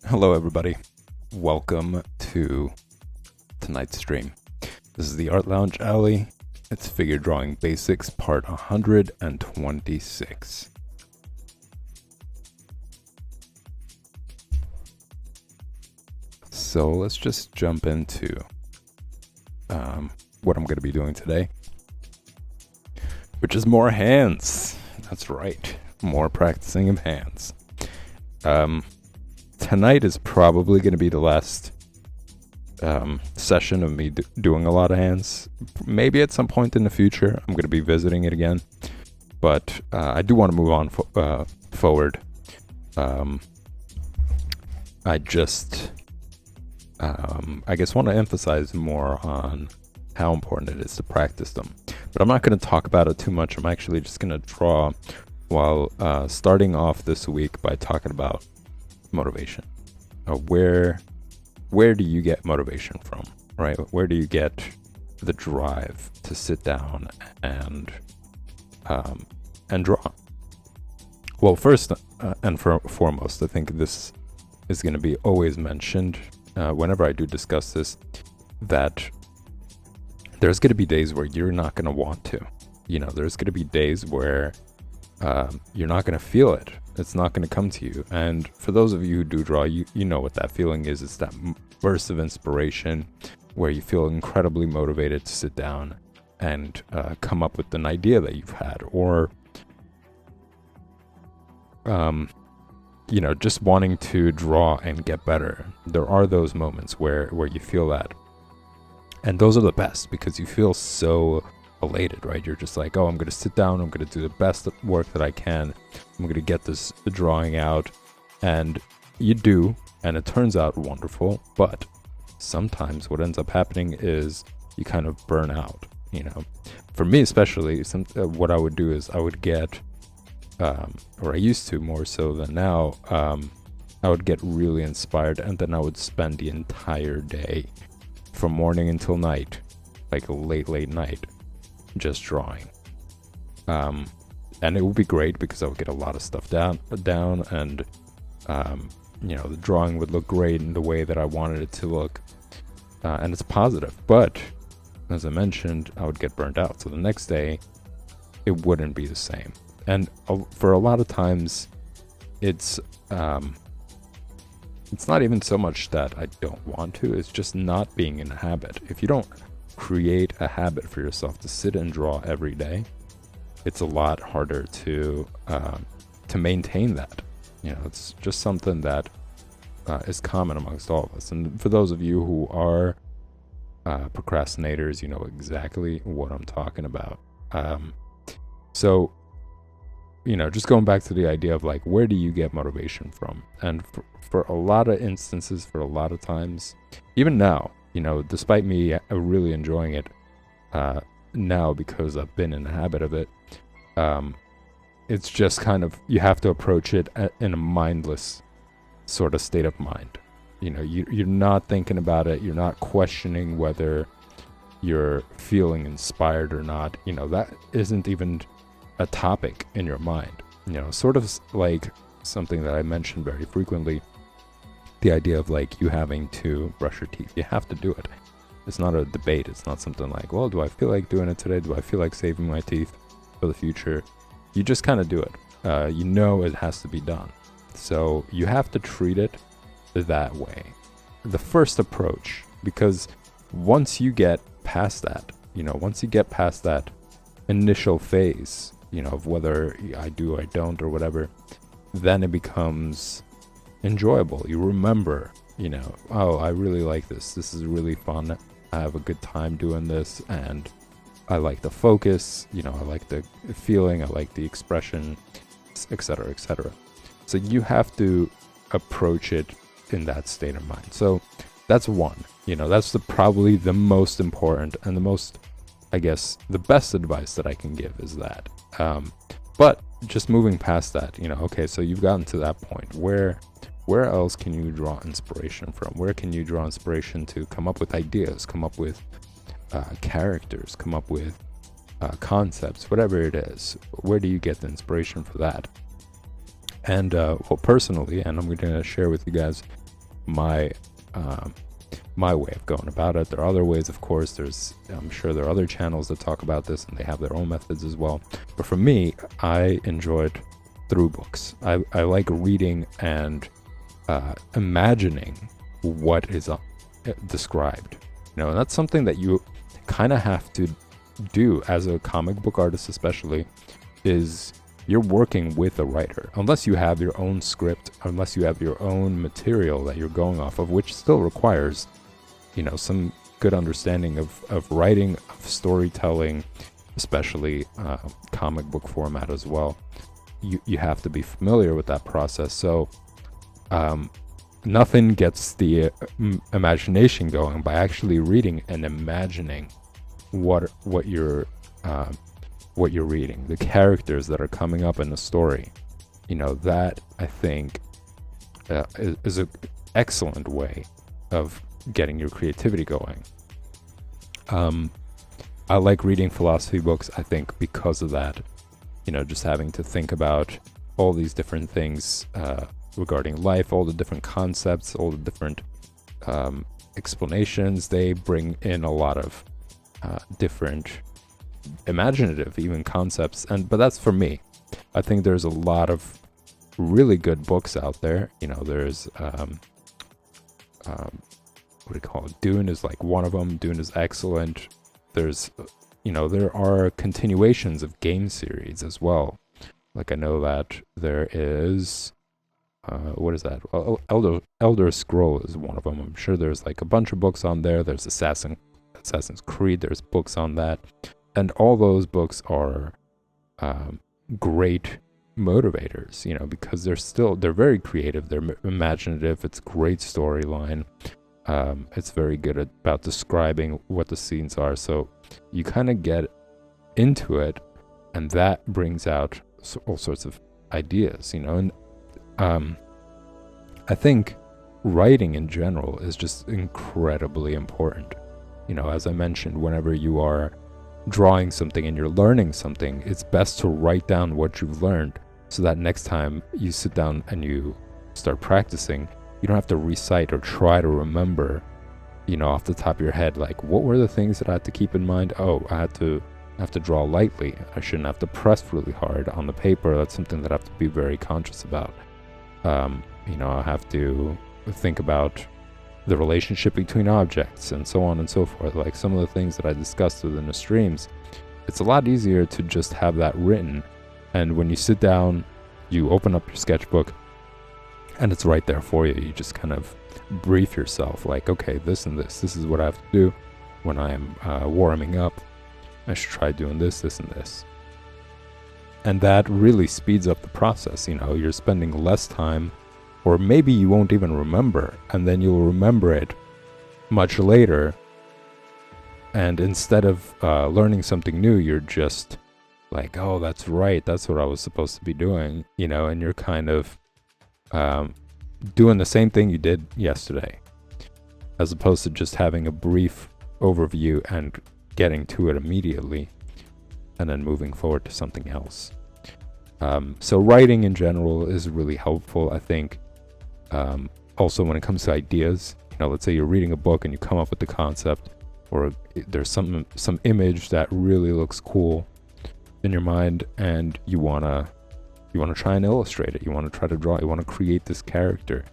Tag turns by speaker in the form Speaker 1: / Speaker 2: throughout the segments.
Speaker 1: Hello, everybody. Welcome to tonight's stream. This is the Art Lounge Alley. It's Figure Drawing Basics, part 126. So let's just jump into what I'm going to be doing today, which is more hands. That's right, more practicing of hands. Tonight is probably going to be the last session of me doing a lot of hands. Maybe at some point in the future I'm going to be visiting it again, but I do want to move on forward. I just I guess want to emphasize more on how important it is to practice them, but I'm not going to talk about it too much. I'm actually just going to draw while starting off this week by talking about motivation. Where do you get motivation from, right? Where do you get the drive to sit down and draw? Well, first and foremost, I think this is going to be always mentioned whenever I do discuss this, that there's going to be days where you're not going to want to. There's going to be days where you're not going to feel it. It's not going to come to you. And for those of you who do draw, you know what that feeling is. It's that burst of inspiration where you feel incredibly motivated to sit down and come up with an idea that you've had, or just wanting to draw and get better. There are those moments where you feel that. And those are the best because you feel so elated, right? You're just like, oh, I'm going to sit down, I'm going to do the best work that I can, I'm going to get this drawing out. And you do, and it turns out wonderful. But sometimes what ends up happening is you kind of burn out. For me especially, what I would do is I would get or I used to more so than now, I would get really inspired, and then I would spend the entire day from morning until night, like late night, just drawing. And it would be great because I would get a lot of stuff down and the drawing would look great in the way that I wanted it to look, and it's positive. But as I mentioned, I would get burnt out, so the next day it wouldn't be the same. And for a lot of times it's not even so much that I don't want to, it's just not being in a habit. If you don't create a habit for yourself to sit and draw every day, it's a lot harder to maintain that. It's just something that is common amongst all of us. And for those of you who are procrastinators, you know exactly what I'm talking about. So just going back to the idea of like, where do you get motivation from? And for a lot of instances, for a lot of times, even now, despite me really enjoying it now because I've been in the habit of it, it's just kind of, you have to approach it in a mindless sort of state of mind. You're not thinking about it. You're not questioning whether you're feeling inspired or not. That isn't even a topic in your mind. Sort of like something that I mention very frequently, the idea of like you having to brush your teeth. You have to do it. It's not a debate. It's not something like, well, do I feel like doing it today? Do I feel like saving my teeth for the future? You just kind of do it. It has to be done. So you have to treat it that way. The first approach, because once you get past that, once you get past that initial phase, of whether I do, I don't, or whatever, then it becomes enjoyable. You remember, oh, I really like this. This is really fun. I have a good time doing this, and I like the focus, I like the feeling, I like the expression, etc., etc. So you have to approach it in that state of mind. So that's one. That's probably the most important and the most, I guess, the best advice that I can give is that. But just moving past that, okay, so you've gotten to that point. Where else can you draw inspiration from? Where can you draw inspiration to come up with ideas, come up with characters, come up with concepts, whatever it is? Where do you get the inspiration for that? And well, personally, and I'm going to share with you guys my my way of going about it. There are other ways, of course. I'm sure there are other channels that talk about this and they have their own methods as well. But for me, I enjoyed through books. I like reading and imagining what is described. And that's something that you kind of have to do as a comic book artist, especially, is you're working with a writer. Unless you have your own script, unless you have your own material that you're going off of, which still requires, some good understanding of writing, of storytelling, especially comic book format as well. You have to be familiar with that process. So nothing gets the imagination going by actually reading and imagining what you're reading, the characters that are coming up in the story. That I think is an excellent way of getting your creativity going. I like reading philosophy books, I think, because of that. Just having to think about all these different things regarding life, all the different concepts, all the different explanations. They bring in a lot of different imaginative even concepts, but that's for me. I think there's a lot of really good books out there. There's what do you call it? Dune is like one of them. Dune is excellent. There's there are continuations of game series as well. Like I know that there is what is that? Elder Scroll is one of them. I'm sure there's like a bunch of books on there. There's Assassin's Creed. There's books on that. And all those books are great motivators, because they're very creative. They're imaginative. It's a great storyline. It's very good about describing what the scenes are. So you kind of get into it, and that brings out all sorts of ideas, and I think writing in general is just incredibly important. As I mentioned, whenever you are drawing something and you're learning something, it's best to write down what you've learned so that next time you sit down and you start practicing, you don't have to recite or try to remember, off the top of your head, like, what were the things that I had to keep in mind? Oh, I have to draw lightly. I shouldn't have to press really hard on the paper. That's something that I have to be very conscious about. I have to think about the relationship between objects and so on and so forth. Like some of the things that I discussed within the streams, it's a lot easier to just have that written. And when you sit down, you open up your sketchbook and it's right there for you. You just kind of brief yourself like, okay, this and this is what I have to do when I am warming up. I should try doing this and this. And that really speeds up the process. You're spending less time, or maybe you won't even remember, and then you'll remember it much later. And instead of learning something new, you're just like, oh, that's right, that's what I was supposed to be doing, and you're kind of doing the same thing you did yesterday, as opposed to just having a brief overview and getting to it immediately and then moving forward to something else. So writing in general is really helpful, I think. Also when it comes to ideas, let's say you're reading a book and you come up with the concept, or there's some image that really looks cool in your mind, and you want to try and illustrate it. You want to try to draw. You want to create this character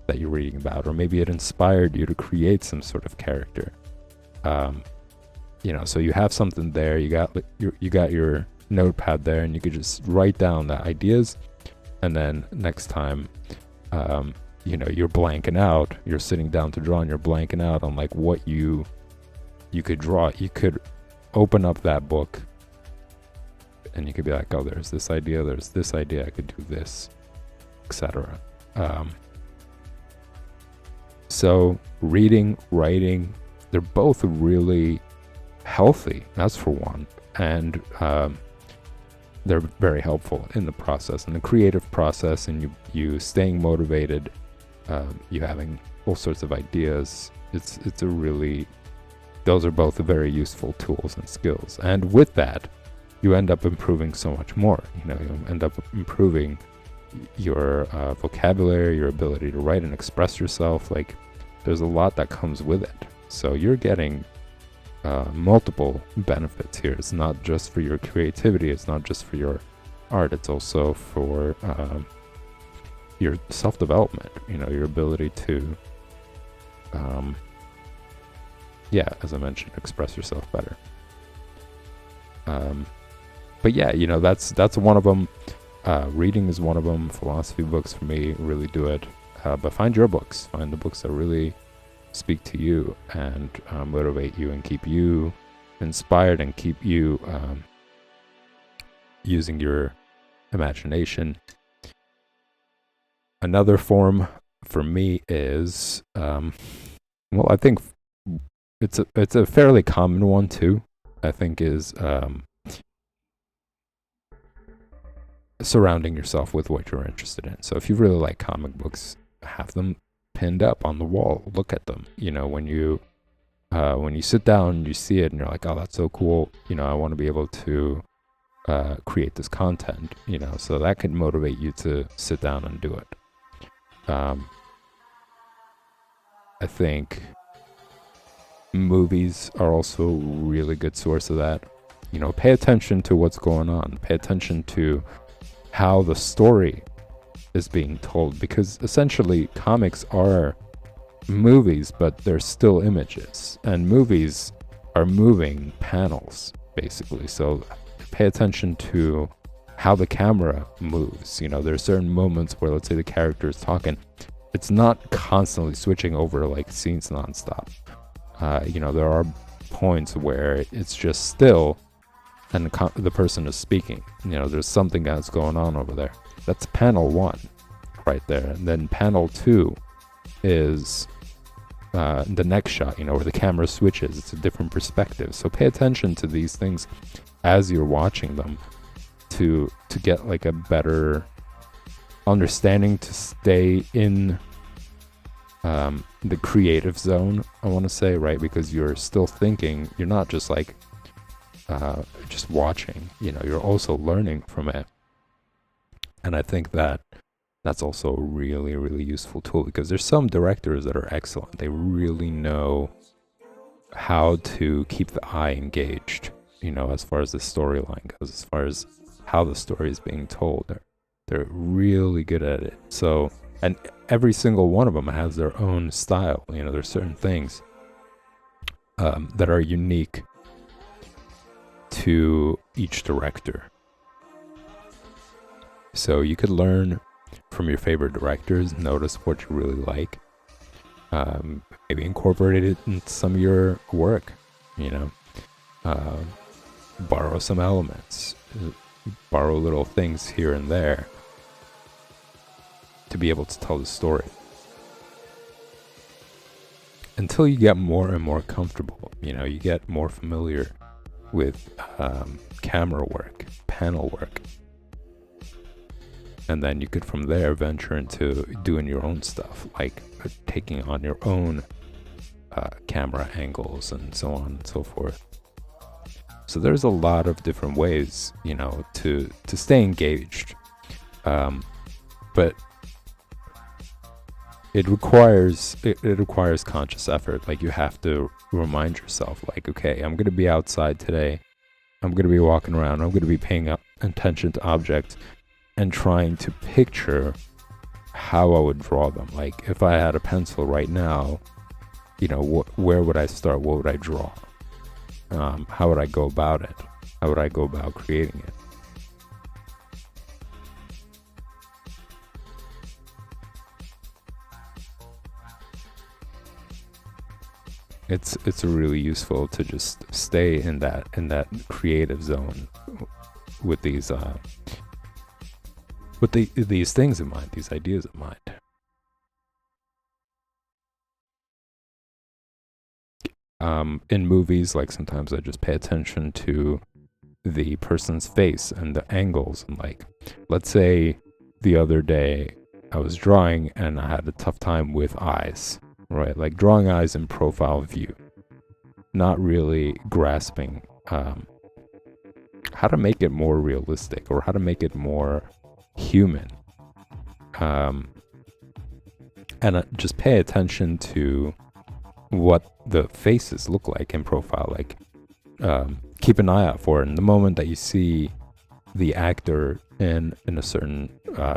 Speaker 1: that you're reading about, or maybe it inspired you to create some sort of character. So you have something there. You got your notepad there, and you could just write down the ideas, and then next time, you're blanking out. You're sitting down to draw, and you're blanking out on like what you could draw. You could open up that book, and you could be like, oh, there's this idea, I could do this, etc. So reading, writing, they're both really healthy, that's for one, and they're very helpful in the process, in the creative process, and you staying motivated, you having all sorts of ideas. Those are both very useful tools and skills, and with that you end up improving so much more. You end up improving your vocabulary, your ability to write and express yourself. Like, there's a lot that comes with it. So you're getting multiple benefits here. It's not just for your creativity. It's not just for your art. It's also for your self-development. Your ability to, as I mentioned, express yourself better. But yeah, that's one of them. Reading is one of them. Philosophy books for me really do it. But find your books. Find the books that really speak to you and motivate you and keep you inspired and keep you using your imagination. Another form for me is, I think it's a fairly common one too. I think is surrounding yourself with what you're interested in. So if you really like comic books, have them pinned up on the wall. Look at them. When you sit down, you see it, and you're like, "Oh, that's so cool." I want to be able to create this content. So that could motivate you to sit down and do it. I think movies are also a really good source of that. Pay attention to what's going on. Pay attention to how the story is being told, because essentially comics are movies, but they're still images, and movies are moving panels basically. So pay attention to how the camera moves. There's certain moments where, let's say, the character is talking, it's not constantly switching over like scenes nonstop. There are points where it's just still and the person is speaking. There's something that's going on over there. That's panel 1 right there. And then panel 2 is the next shot, where the camera switches. It's a different perspective. So pay attention to these things as you're watching them to get like a better understanding, to stay in the creative zone, I want to say, right? Because you're still thinking. You're not just like just watching, you're also learning from it. And I think that's also a really, really useful tool, because there's some directors that are excellent. They really know how to keep the eye engaged, as far as the storyline goes, as far as how the story is being told. They're really good at it. So, and every single one of them has their own style. There's certain things that are unique to each director. So you could learn from your favorite directors, notice what you really like, maybe incorporate it into some of your work, borrow some elements, borrow little things here and there to be able to tell the story. Until you get more and more comfortable, you get more familiar with camera work, panel work. And then you could from there venture into doing your own stuff, like taking on your own camera angles and so on and so forth. So there's a lot of different ways, to stay engaged. But it requires conscious effort. Like, you have to remind yourself, like, okay, I'm going to be outside today. I'm going to be walking around. I'm going to be paying attention to objects and trying to picture how I would draw them. Like, if I had a pencil right now, where would I start? What would I draw? How would I go about it? How would I go about creating it? It's really useful to just stay in that creative zone with these these things in mind, these ideas in mind. In movies, like, sometimes I just pay attention to the person's face and the angles, and, like, let's say the other day I was drawing and I had a tough time with eyes, right? Like, drawing eyes in profile view, not really grasping how to make it more realistic or how to make it more human. Um, and just pay attention to what the faces look like in profile. Like, keep an eye out for it. And the moment that you see the actor in a certain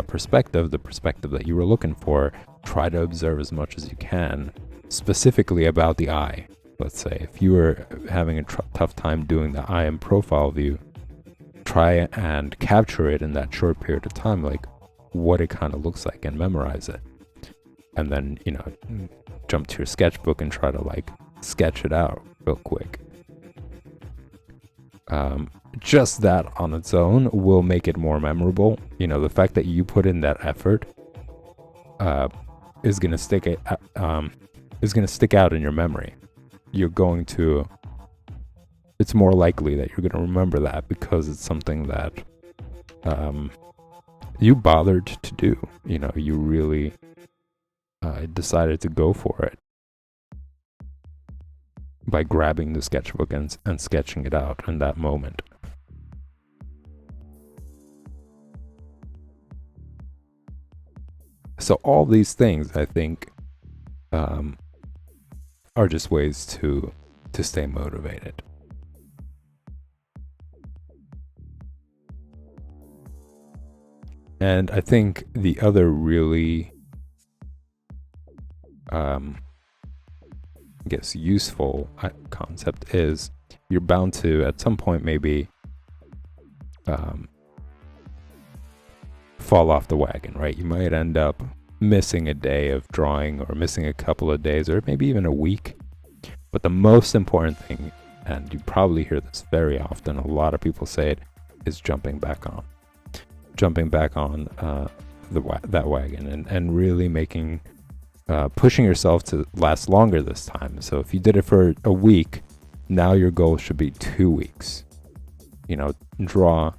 Speaker 1: perspective, the perspective that you were looking for, try to observe as much as you can, specifically about the eye. Let's say if you were having a tough time doing the eye in profile view, try and capture it in that short period of time, like what it kind of looks like, and memorize it. And then, jump to your sketchbook and try to like sketch it out real quick. Just that on its own will make it more memorable. The fact that you put in that effort is gonna stick out in your memory. It's more likely that you're gonna remember that because it's something that you bothered to do. You really decided to go for it by grabbing the sketchbook and sketching it out in that moment. So all these things, I think, are just ways to stay motivated. And I think the other really, useful concept is you're bound to, at some point, maybe fall off the wagon, right? You might end up missing a day of drawing, or missing a couple of days, or maybe even a week. But the most important thing, and you probably hear this very often, a lot of people say it, is jumping back on that wagon, and really making pushing yourself to last longer this time. So if you did it for a week, now your goal should be 2 weeks. Draw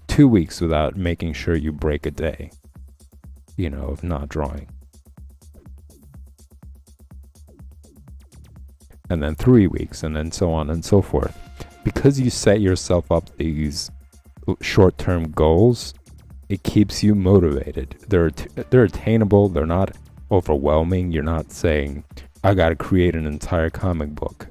Speaker 1: 2 weeks without making sure you break a day, of not drawing. And then 3 weeks, and then so on and so forth. Because you set yourself up these short-term goals, it keeps you motivated. They're attainable. They're not overwhelming. You're not saying, I got to create an entire comic book,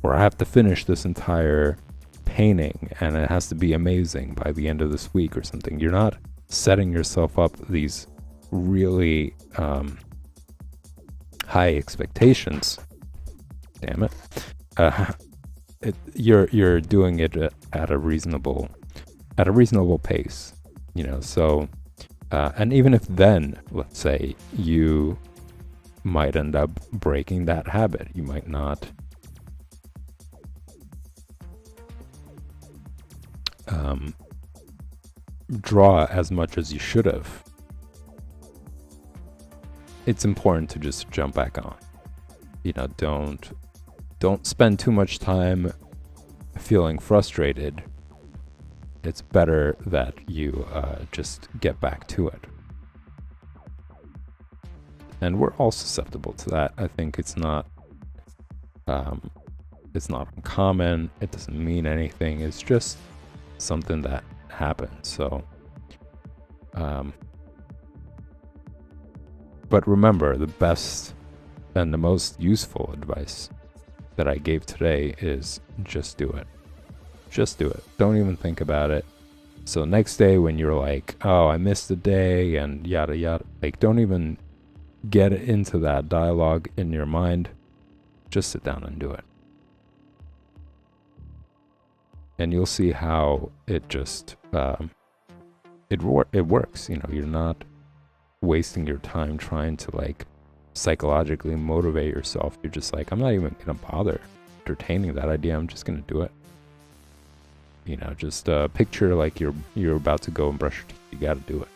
Speaker 1: or I have to finish this entire painting, and it has to be amazing by the end of this week or something. You're not setting yourself up these really high expectations. Damn it. You're doing it at a reasonable pace. So and even if then, let's say, you might end up breaking that habit, you might not draw as much as you should have. It's important to just jump back on. Don't spend too much time feeling frustrated. It's better that you just get back to it. And we're all susceptible to that. I think it's not uncommon. It doesn't mean anything. It's just something that happens. So, but remember, the best and the most useful advice that I gave today is just do it. Just do it. Don't even think about it. So next day when you're like, oh, I missed a day and yada yada, like, don't even get into that dialogue in your mind. Just sit down and do it. And you'll see how it just it works. You're not wasting your time trying to like psychologically motivate yourself. You're just like, I'm not even gonna bother entertaining that idea. I'm just gonna do it. Just picture like you're about to go and brush your teeth. You gotta do it.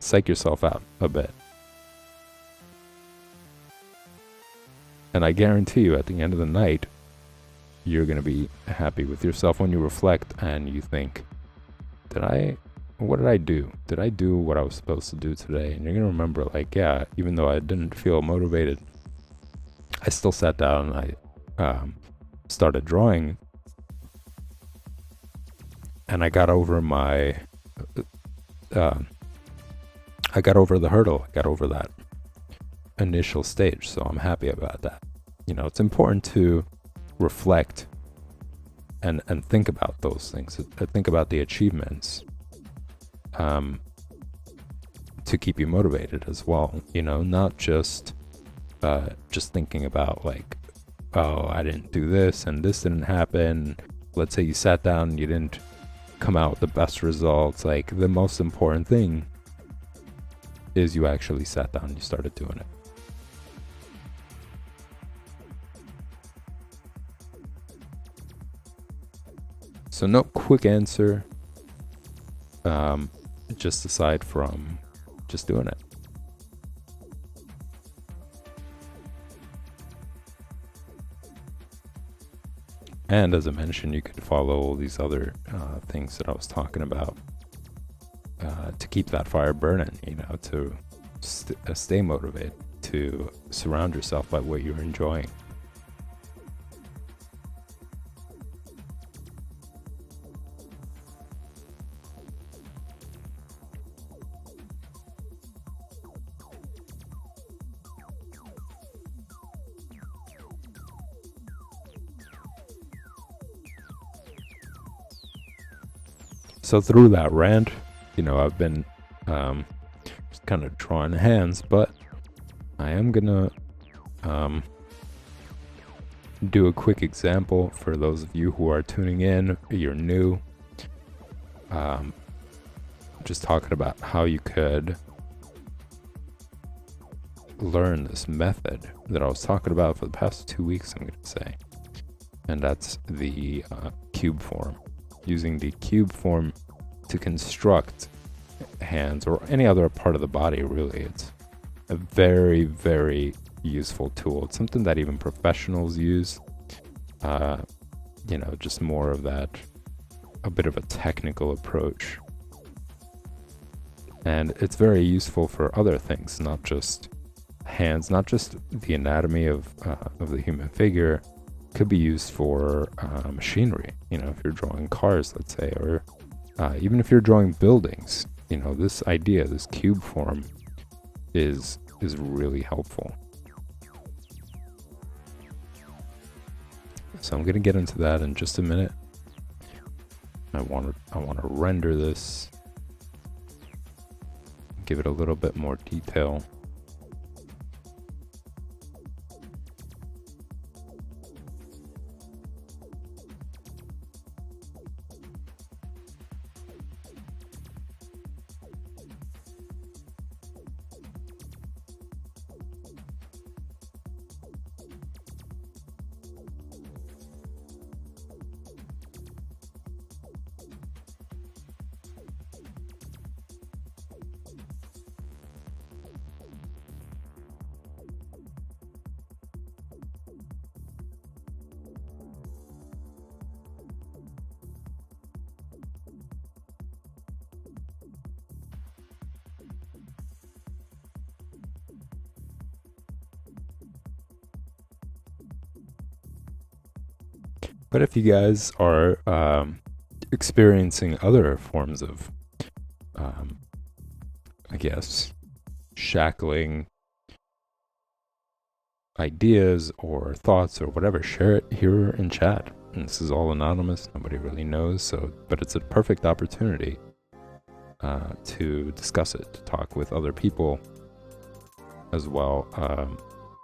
Speaker 1: Psych yourself out a bit. And I guarantee you, at the end of the night, you're gonna be happy with yourself when you reflect and you think, what did I do? Did I do what I was supposed to do today? And you're gonna remember, like, yeah, even though I didn't feel motivated, I still sat down and I started drawing. and I got over my, I got over the hurdle. I got over that initial stage, so I'm happy about that. You know, it's important to reflect and think about those things. Think about the achievements, to keep you motivated as well. You know, not just thinking about like, oh, I didn't do this and this didn't happen. Let's say you sat down and you didn't come out with the best results. Like, the most important thing is you actually sat down and you started doing it. So no quick answer, just aside from just doing it. And as I mentioned, you could follow all these other things that I was talking about to keep that fire burning, you know, to stay motivated, to surround yourself by what you're enjoying. So through that rant, you know, I've been just kind of drawing hands, but I am gonna do a quick example for those of you who are tuning in. You're new. Just talking about how you could learn this method that I was talking about for the past 2 weeks, I'm gonna say, and that's the cube form. Using the cube form to construct hands or any other part of the body, really. It's a very, very useful tool. It's something that even professionals use. You know, just more of that, a bit of a technical approach. And it's very useful for other things, not just hands, not just the anatomy of the human figure. Could be used for machinery, you know, if you're drawing cars, let's say, or even if you're drawing buildings. You know, this idea, this cube form is really helpful. So I'm gonna get into that in just a minute. I want to render this, give it a little bit more detail. But if you guys are experiencing other forms of, I guess, shackling ideas or thoughts or whatever, share it here in chat. And this is all anonymous. Nobody really knows. So, but it's a perfect opportunity to discuss it, to talk with other people as well,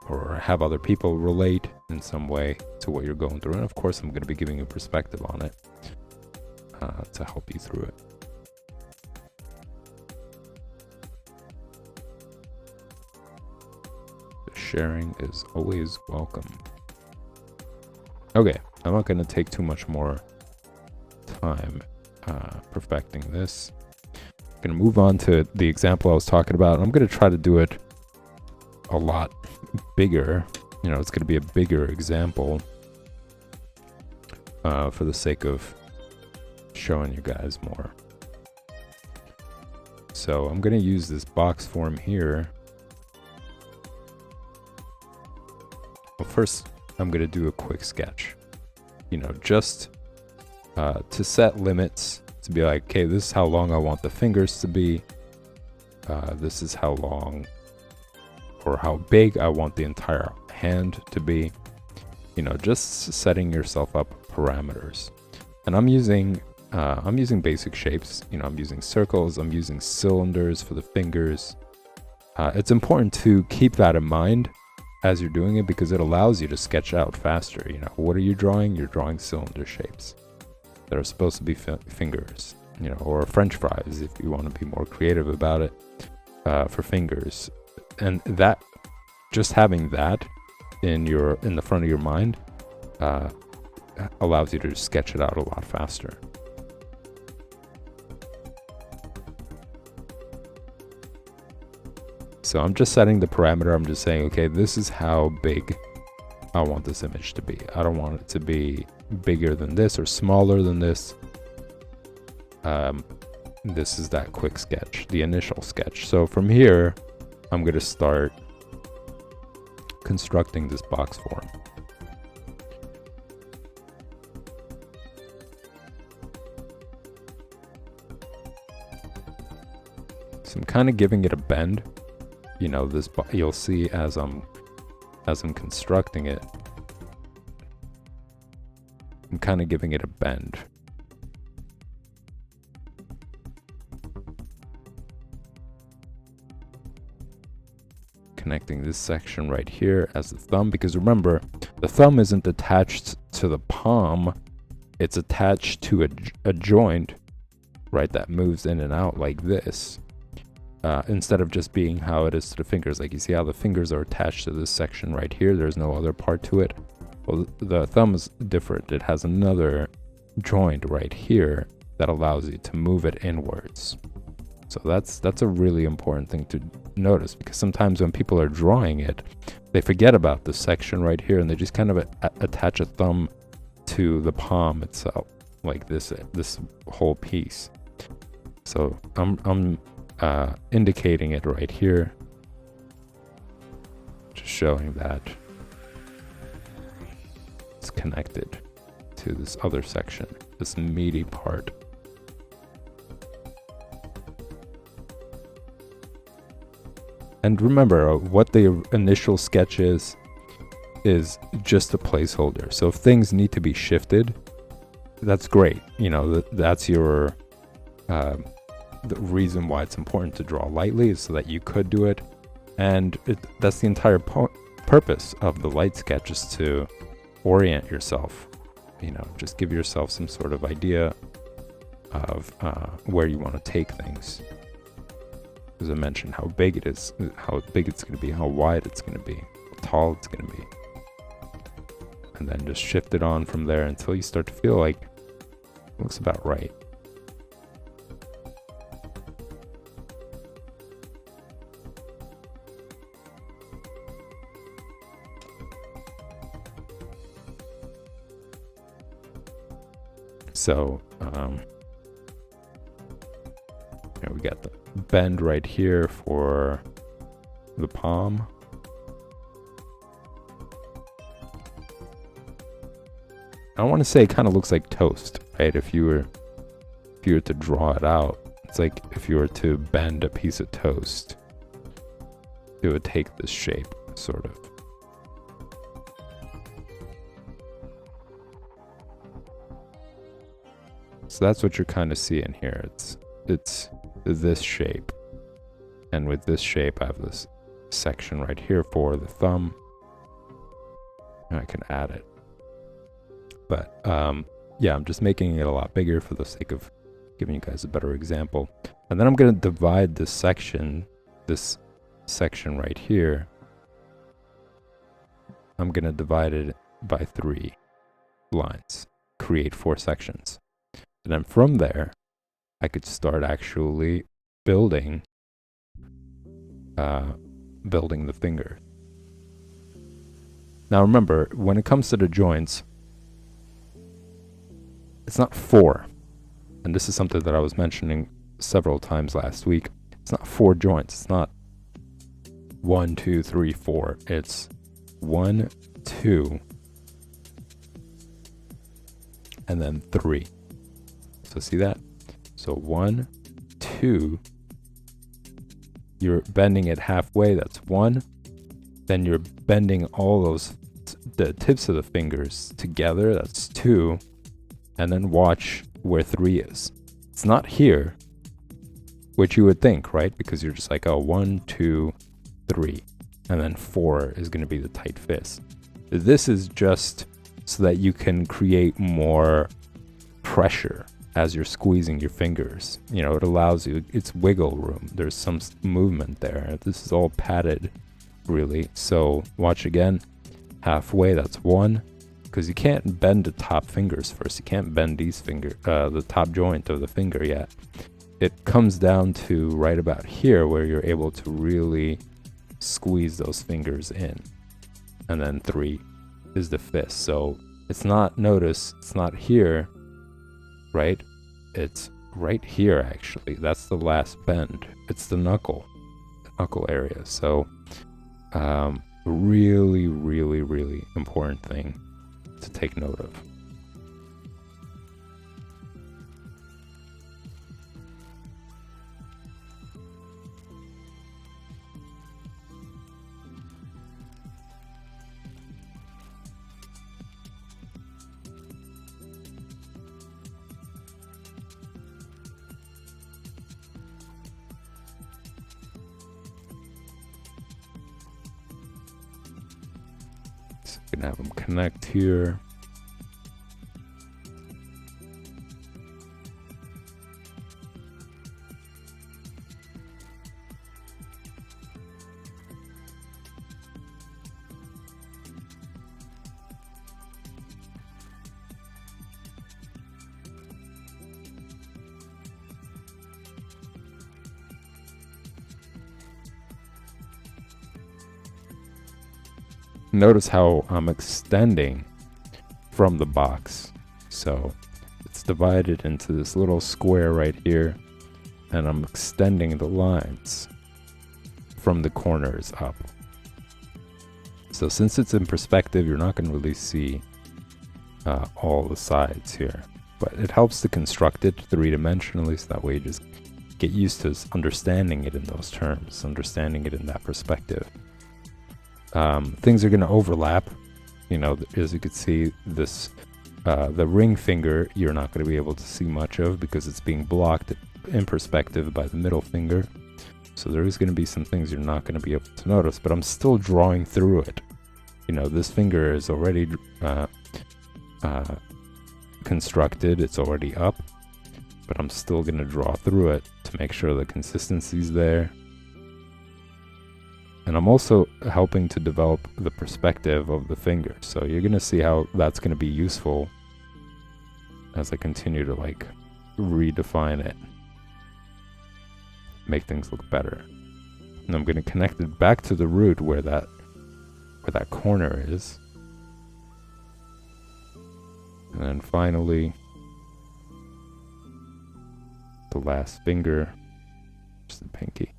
Speaker 1: or have other people relate in some way to what you're going through. And of course, I'm going to be giving you a perspective on it to help you through it. Sharing is always welcome. Okay, I'm not going to take too much more time perfecting this. I'm going to move on to the example I was talking about. I'm going to try to do it a lot bigger. You know, it's going to be a bigger example for the sake of showing you guys more. So I'm going to use this box form here. Well, first I'm going to do a quick sketch, you know, just to set limits to be like, okay, this is how long I want the fingers to be. This is how long or how big I want the entire hand to be. You know, just setting yourself up parameters. And I'm using basic shapes. You know, I'm using circles, I'm using cylinders for the fingers. It's important to keep that in mind as you're doing it, because it allows you to sketch out faster. You know, what are you drawing? You're drawing cylinder shapes that are supposed to be fingers, you know, or French fries if you want to be more creative about it, for fingers. And that, just having that in the front of your mind, allows you to sketch it out a lot faster. So I'm just setting the parameter. I'm just saying, okay, this is how big I want this image to be. I don't want it to be bigger than this or smaller than this. This is that quick sketch, the initial sketch. So from here, I'm going to start constructing this box form. So I'm kind of giving it a bend. You know, this you'll see as I'm constructing it, I'm kind of giving it a bend. Connecting this section right here as the thumb, because remember, the thumb isn't attached to the palm, it's attached to a joint, right, that moves in and out like this. Instead of just being how it is to the fingers. Like, you see how the fingers are attached to this section right here, there's no other part to it. Well, the thumb is different. It has another joint right here that allows you to move it inwards. So that's a really important thing to notice, because sometimes when people are drawing it, they forget about this section right here, and they just kind of attach a thumb to the palm itself, like this whole piece. So I'm indicating it right here, just showing that it's connected to this other section, this meaty part. And remember, what the initial sketch is just a placeholder. So if things need to be shifted, that's great. You know, that's your the reason why it's important to draw lightly, is so that you could do it. And that's the entire purpose of the light sketch, is to orient yourself. You know, just give yourself some sort of idea of where you want to take things. As I mentioned, how big it is, how big it's going to be, how wide it's going to be, how tall it's going to be. And then just shift it on from there until you start to feel like it looks about right. So, we got the bend right here for the palm. I want to say it kind of looks like toast, right? If you were to draw it out, it's like if you were to bend a piece of toast, it would take this shape, sort of. So that's what you're kind of seeing here. It's this shape, and with this shape I have this section right here for the thumb, and I can add it. But yeah, I'm just making it a lot bigger for the sake of giving you guys a better example. And then I'm going to divide this section right here, I'm going to divide it by 3 lines, create 4 sections. And then from there, I could start actually building the finger. Now remember, when it comes to the joints, it's not 4. And this is something that I was mentioning several times last week. It's not 4 joints. It's not 1, 2, 3, 4. It's 1, 2, and then 3. So see that? So 1, 2, you're bending it halfway, that's 1. Then you're bending all those, the tips of the fingers together, that's 2. And then watch where 3 is. It's not here, which you would think, right? Because you're just like, oh, 1, 2, 3. And then 4 is going to be the tight fist. This is just so that you can create more pressure as you're squeezing your fingers. You know, it allows you, it's wiggle room. There's some movement there. This is all padded, really. So watch again. Halfway, that's 1. Because you can't bend the top fingers first. You can't bend these the top joint of the finger yet. It comes down to right about here where you're able to really squeeze those fingers in. And then 3 is the fist. So it's not, notice, it's not here, right? It's right here, actually. That's the last bend. It's the knuckle area. So really, really, really important thing to take note of. Gonna have them connect here. Notice how I'm extending from the box. So it's divided into this little square right here, and I'm extending the lines from the corners up. So since it's in perspective, you're not going to really see all the sides here, but it helps to construct it three-dimensionally, so that way you just get used to understanding it in those terms, understanding it in that perspective. Things are going to overlap. You know, as you can see, this the ring finger you're not going to be able to see much of because it's being blocked in perspective by the middle finger. So there is going to be some things you're not going to be able to notice, but I'm still drawing through it. You know, this finger is already constructed, it's already up, but I'm still going to draw through it to make sure the consistency's there. And I'm also helping to develop the perspective of the finger. So you're going to see how that's going to be useful as I continue to like redefine it, make things look better. And I'm going to connect it back to the root where that corner is. And then finally, the last finger, just the pinky.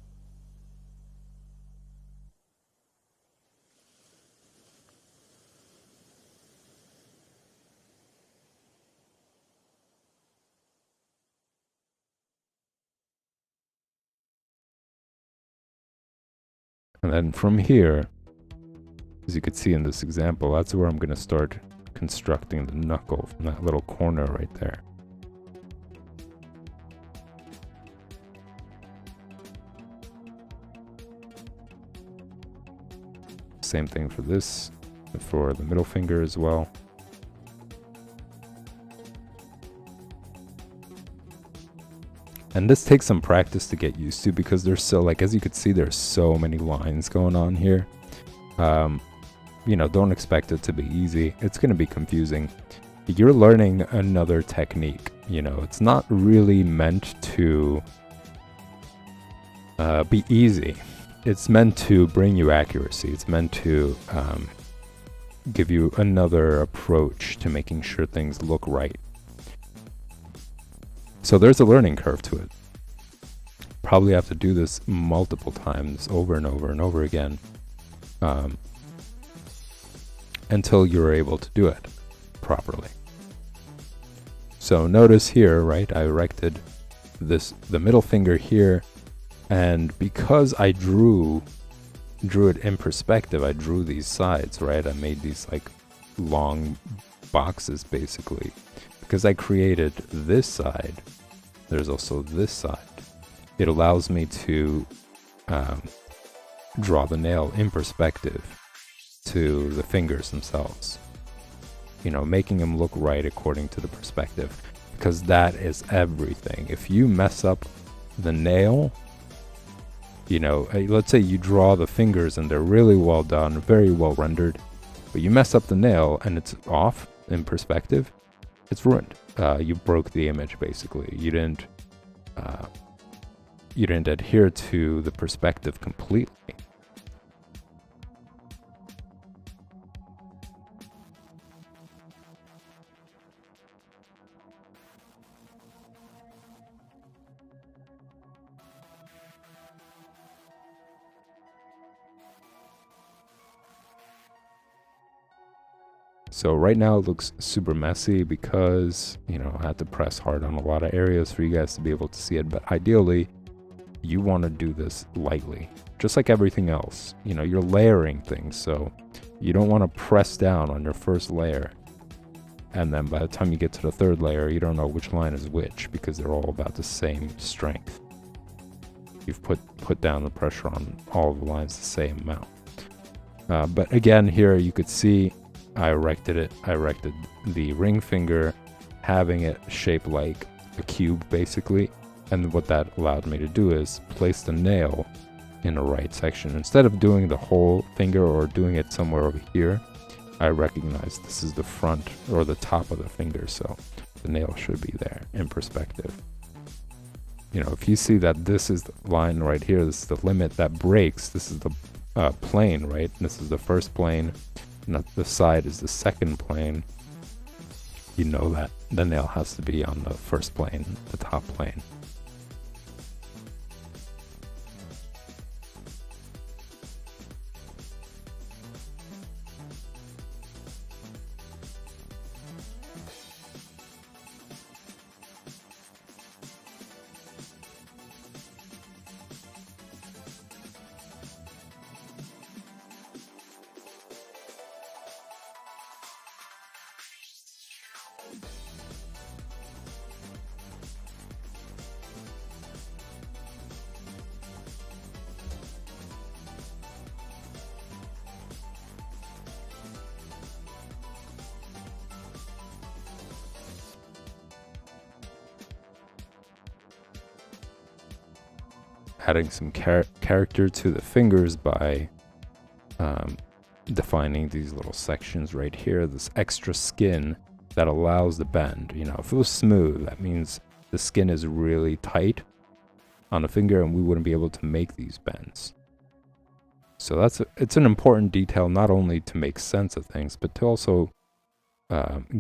Speaker 1: And then from here, as you can see in this example, that's where I'm going to start constructing the knuckle from that little corner right there. Same thing for this, for the middle finger as well. And this takes some practice to get used to because there's so, like, as you could see, there's so many lines going on here. You know, don't expect it to be easy. It's going to be confusing. You're learning another technique. You know, it's not really meant to be easy. It's meant to bring you accuracy. It's meant to give you another approach to making sure things look right. So there's a learning curve to it. Probably have to do this multiple times over and over and over again until you're able to do it properly. So notice here, right, I erected the middle finger here, and because I drew it in perspective, I drew these sides, right? I made these like long boxes basically. Because I created this side, there's also this side. It allows me to draw the nail in perspective to the fingers themselves. You know, making them look right according to the perspective. Because that is everything. If you mess up the nail, you know, let's say you draw the fingers and they're really well done, very well rendered, but you mess up the nail and it's off in perspective, it's ruined. You broke the image basically. You didn't adhere to the perspective completely. So right now it looks super messy because, you know, I had to press hard on a lot of areas for you guys to be able to see it. But ideally, you want to do this lightly, just like everything else. You know, you're layering things, so you don't want to press down on your first layer. And then by the time you get to the third layer, you don't know which line is which because they're all about the same strength. You've put down the pressure on all the lines the same amount. But again, here you could see I erected the ring finger, having it shaped like a cube basically. And what that allowed me to do is place the nail in the right section. Instead of doing the whole finger or doing it somewhere over here, I recognized this is the front or the top of the finger, so the nail should be there in perspective. You know, if you see that this is the line right here, this is the limit that breaks, this is the plane, right? This is the first plane. Not the side is the second plane. You know that the nail has to be on the first plane, the top plane. Adding some character to the fingers by defining these little sections right here, this extra skin that allows the bend. You know, if it was smooth, that means the skin is really tight on the finger and we wouldn't be able to make these bends. So it's an important detail, not only to make sense of things, but to also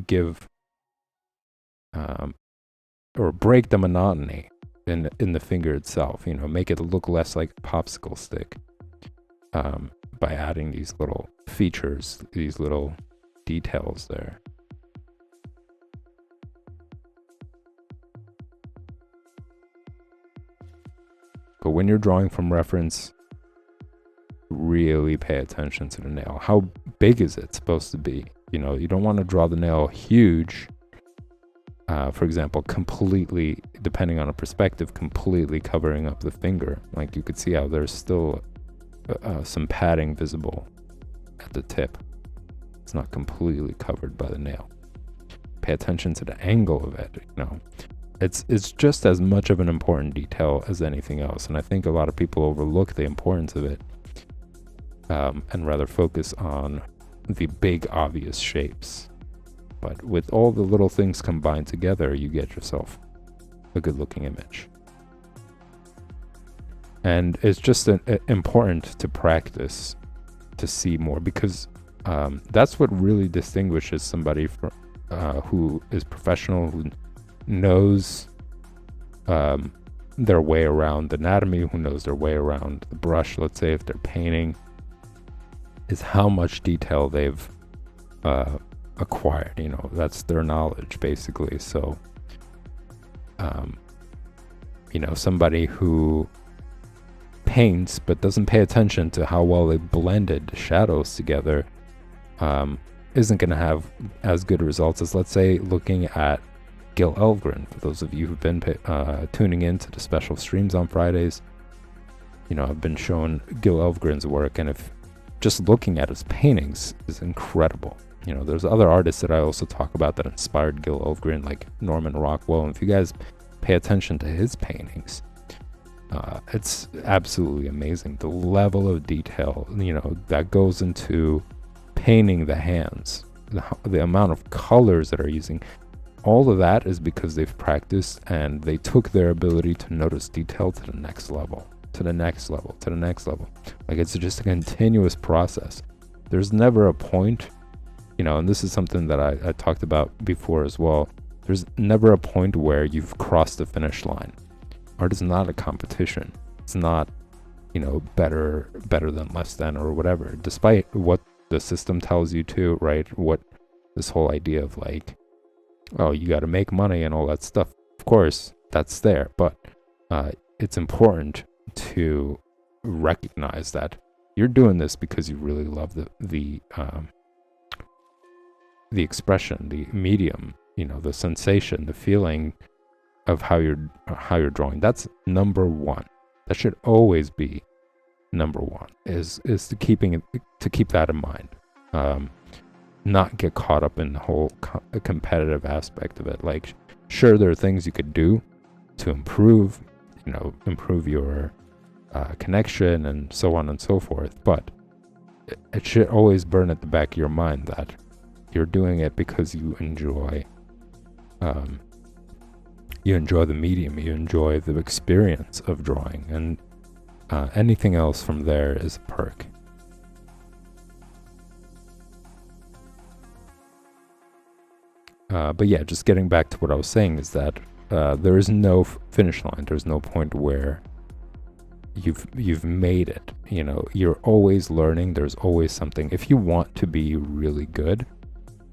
Speaker 1: give or break the monotony in the finger itself, you know, make it look less like a popsicle stick by adding these little features, these little details there. But when you're drawing from reference, really pay attention to the nail. How big is it supposed to be? You know, you don't want to draw the nail huge. For example, completely, depending on a perspective, completely covering up the finger. Like you could see how there's still some padding visible at the tip. It's not completely covered by the nail. Pay attention to the angle of it, you know. It's just as much of an important detail as anything else. And I think a lot of people overlook the importance of it and rather focus on the big, obvious shapes. But with all the little things combined together, you get yourself a good looking image. And it's just important to practice to see more, because that's what really distinguishes somebody from, who is professional, who knows their way around anatomy, who knows their way around the brush, let's say if they're painting, is how much detail they've acquired. You know, that's their knowledge basically. So somebody who paints but doesn't pay attention to how well they blended shadows together isn't going to have as good results as, let's say, looking at Gil Elvgren. For those of you who've been tuning in to the special streams on Fridays, I've been showing Gil Elvgren's work, and if just looking at his paintings is incredible. There's other artists that I also talk about that inspired Gil Elvgren, like Norman Rockwell, and if you guys pay attention to his paintings, it's absolutely amazing. The level of detail, that goes into painting the hands, the amount of colors that are using, all of that is because they've practiced and they took their ability to notice detail to the next level, to the next level, to the next level. Like, it's just a continuous process. There's never a point, and this is something that I talked about before as well. There's never a point where you've crossed the finish line. Art is not a competition. It's not, better than, less than, or whatever, despite what the system tells you to, right? What this whole idea of like, oh, you got to make money and all that stuff. Of course, that's there, but it's important to recognize that you're doing this because you really love the expression, the medium, the sensation, the feeling of how you're drawing. That's number one. That should always be number one, is to keep that in mind. Not get caught up in the whole competitive aspect of it. Like, sure, there are things you could do to improve your connection and so on and so forth, but it should always burn at the back of your mind that you're doing it because you enjoy the medium, you enjoy the experience of drawing, and anything else from there is a perk. But yeah, just getting back to what I was saying is that there is no finish line. There's no point where you've made it. You're always learning. There's always something. If you want to be really good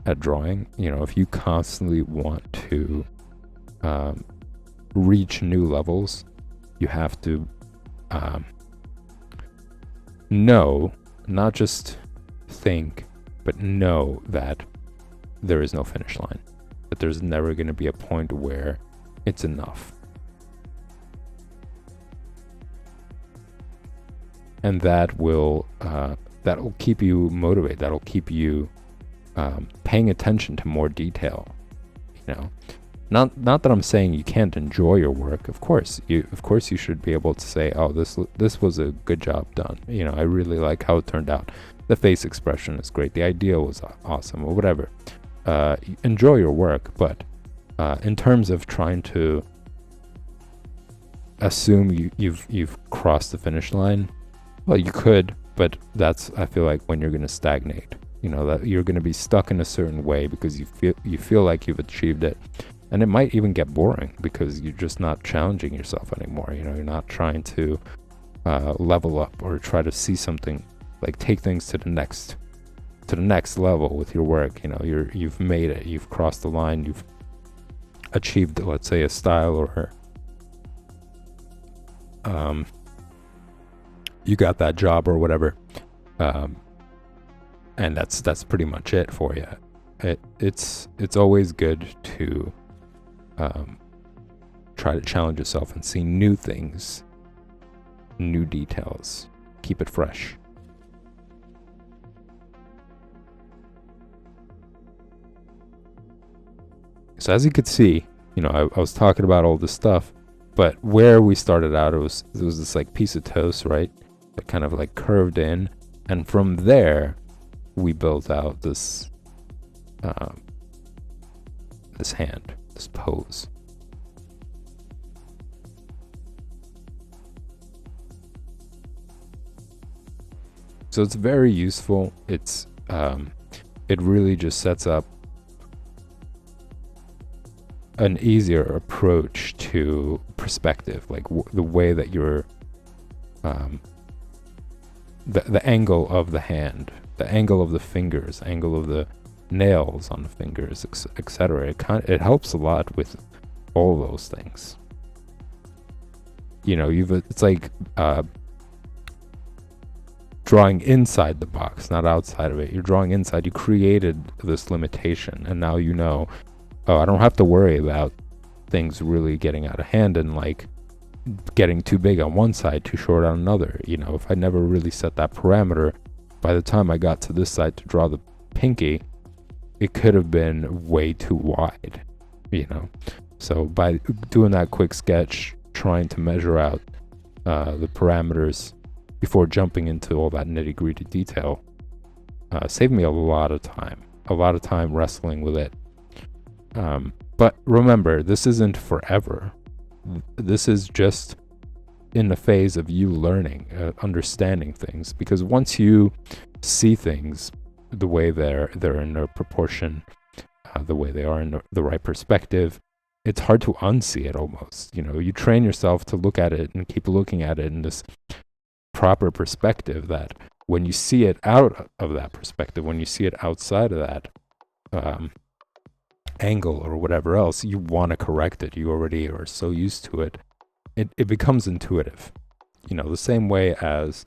Speaker 1: at drawing, if you constantly want to reach new levels, you have to know, not just think, but know that there is no finish line, that there's never going to be a point where it's enough. And that'll keep you motivated. That'll keep you paying attention to more detail. Not that I'm saying you can't enjoy your work. Of course you should be able to say, oh, this was a good job done. I really like how it turned out. The face expression is great. The idea was awesome, or whatever. Enjoy your work, but in terms of trying to assume you've crossed the finish line, well, you could, but that's, I feel like, when you're going to stagnate. That you're going to be stuck in a certain way because you feel like you've achieved it, and it might even get boring because you're just not challenging yourself anymore. You're not trying to level up or try to see something, like take things to the next level with your work. You've made it, you've crossed the line, you've achieved, let's say, a style, or you got that job or whatever, and that's pretty much it for you. It's always good to try to challenge yourself and see new things, new details, keep it fresh. So as you could see, I was talking about all this stuff, but where we started out, it was this like piece of toast, right? That kind of like curved in, and from there, we built out this hand, this pose. So it's very useful. It really just sets up an easier approach to perspective, like the way that you're the angle of the hand, the angle of the fingers, angle of the nails on the fingers, etc. It helps a lot with all those things. it's like drawing inside the box, not outside of it. You're drawing inside. You created this limitation, and now oh, I don't have to worry about things really getting out of hand and like getting too big on one side, too short on another. If I never really set that parameter, by the time I got to this side to draw the pinky, it could have been way too wide, So by doing that quick sketch, trying to measure out the parameters before jumping into all that nitty-gritty detail, saved me a lot of time wrestling with it. But remember, this isn't forever. This is just in the phase of you learning, understanding things, because once you see things the way they're in their proportion, the way they are in the right perspective, it's hard to unsee it almost. You train yourself to look at it and keep looking at it in this proper perspective, that when you see it out of that perspective, when you see it outside of that angle or whatever else, you want to correct it. You already are so used to it. It becomes intuitive. The same way as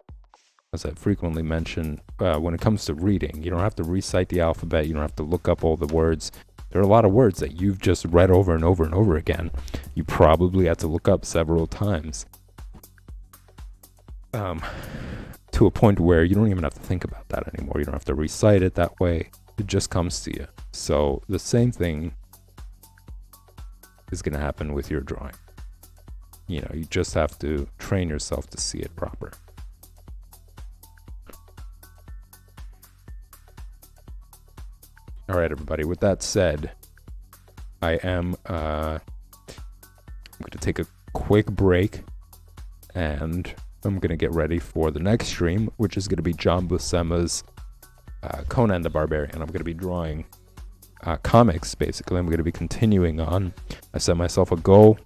Speaker 1: I frequently mention, when it comes to reading, you don't have to recite the alphabet. You don't have to look up all the words. There are a lot of words that you've just read over and over and over again. You probably had to look up several times, to a point where you don't even have to think about that anymore. You don't have to recite it that way. It just comes to you. So the same thing is going to happen with your drawing. You just have to train yourself to see it proper. All right, everybody. With that said, I am I'm going to take a quick break, and I'm going to get ready for the next stream, which is going to be John Buscema's Conan the Barbarian. I'm going to be drawing comics, basically. I'm going to be continuing on. I set myself a goal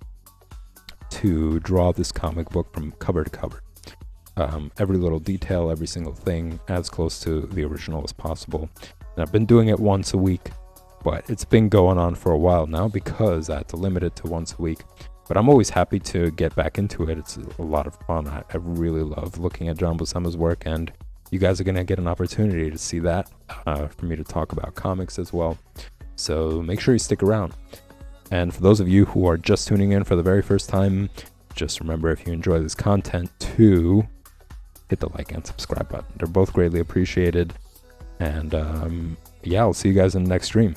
Speaker 1: to draw this comic book from cover to cover. Every little detail, every single thing, as close to the original as possible. And I've been doing it once a week, but it's been going on for a while now because I had to limit it to once a week. But I'm always happy to get back into it. It's a lot of fun. I really love looking at John Buscema's work, and you guys are going to get an opportunity to see that, for me to talk about comics as well. So make sure you stick around. And for those of you who are just tuning in for the very first time, just remember, if you enjoy this content, to hit the like and subscribe button. They're both greatly appreciated. And yeah, I'll see you guys in the next stream.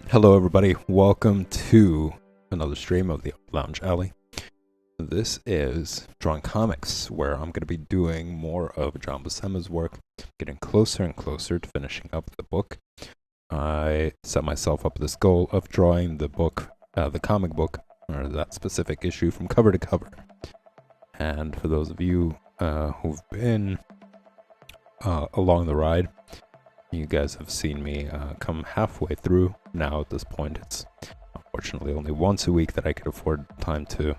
Speaker 1: Hello, everybody. Welcome to another stream of the Lounge Alley. This is Drawing Comics, where I'm going to be doing more of John Buscema's work, getting closer and closer to finishing up the book. I set myself up this goal of drawing the book, the comic book, or that specific issue from cover to cover. And for those of you who've been along the ride, you guys have seen me come halfway through. Now at this point, it's unfortunately only once a week that I could afford time to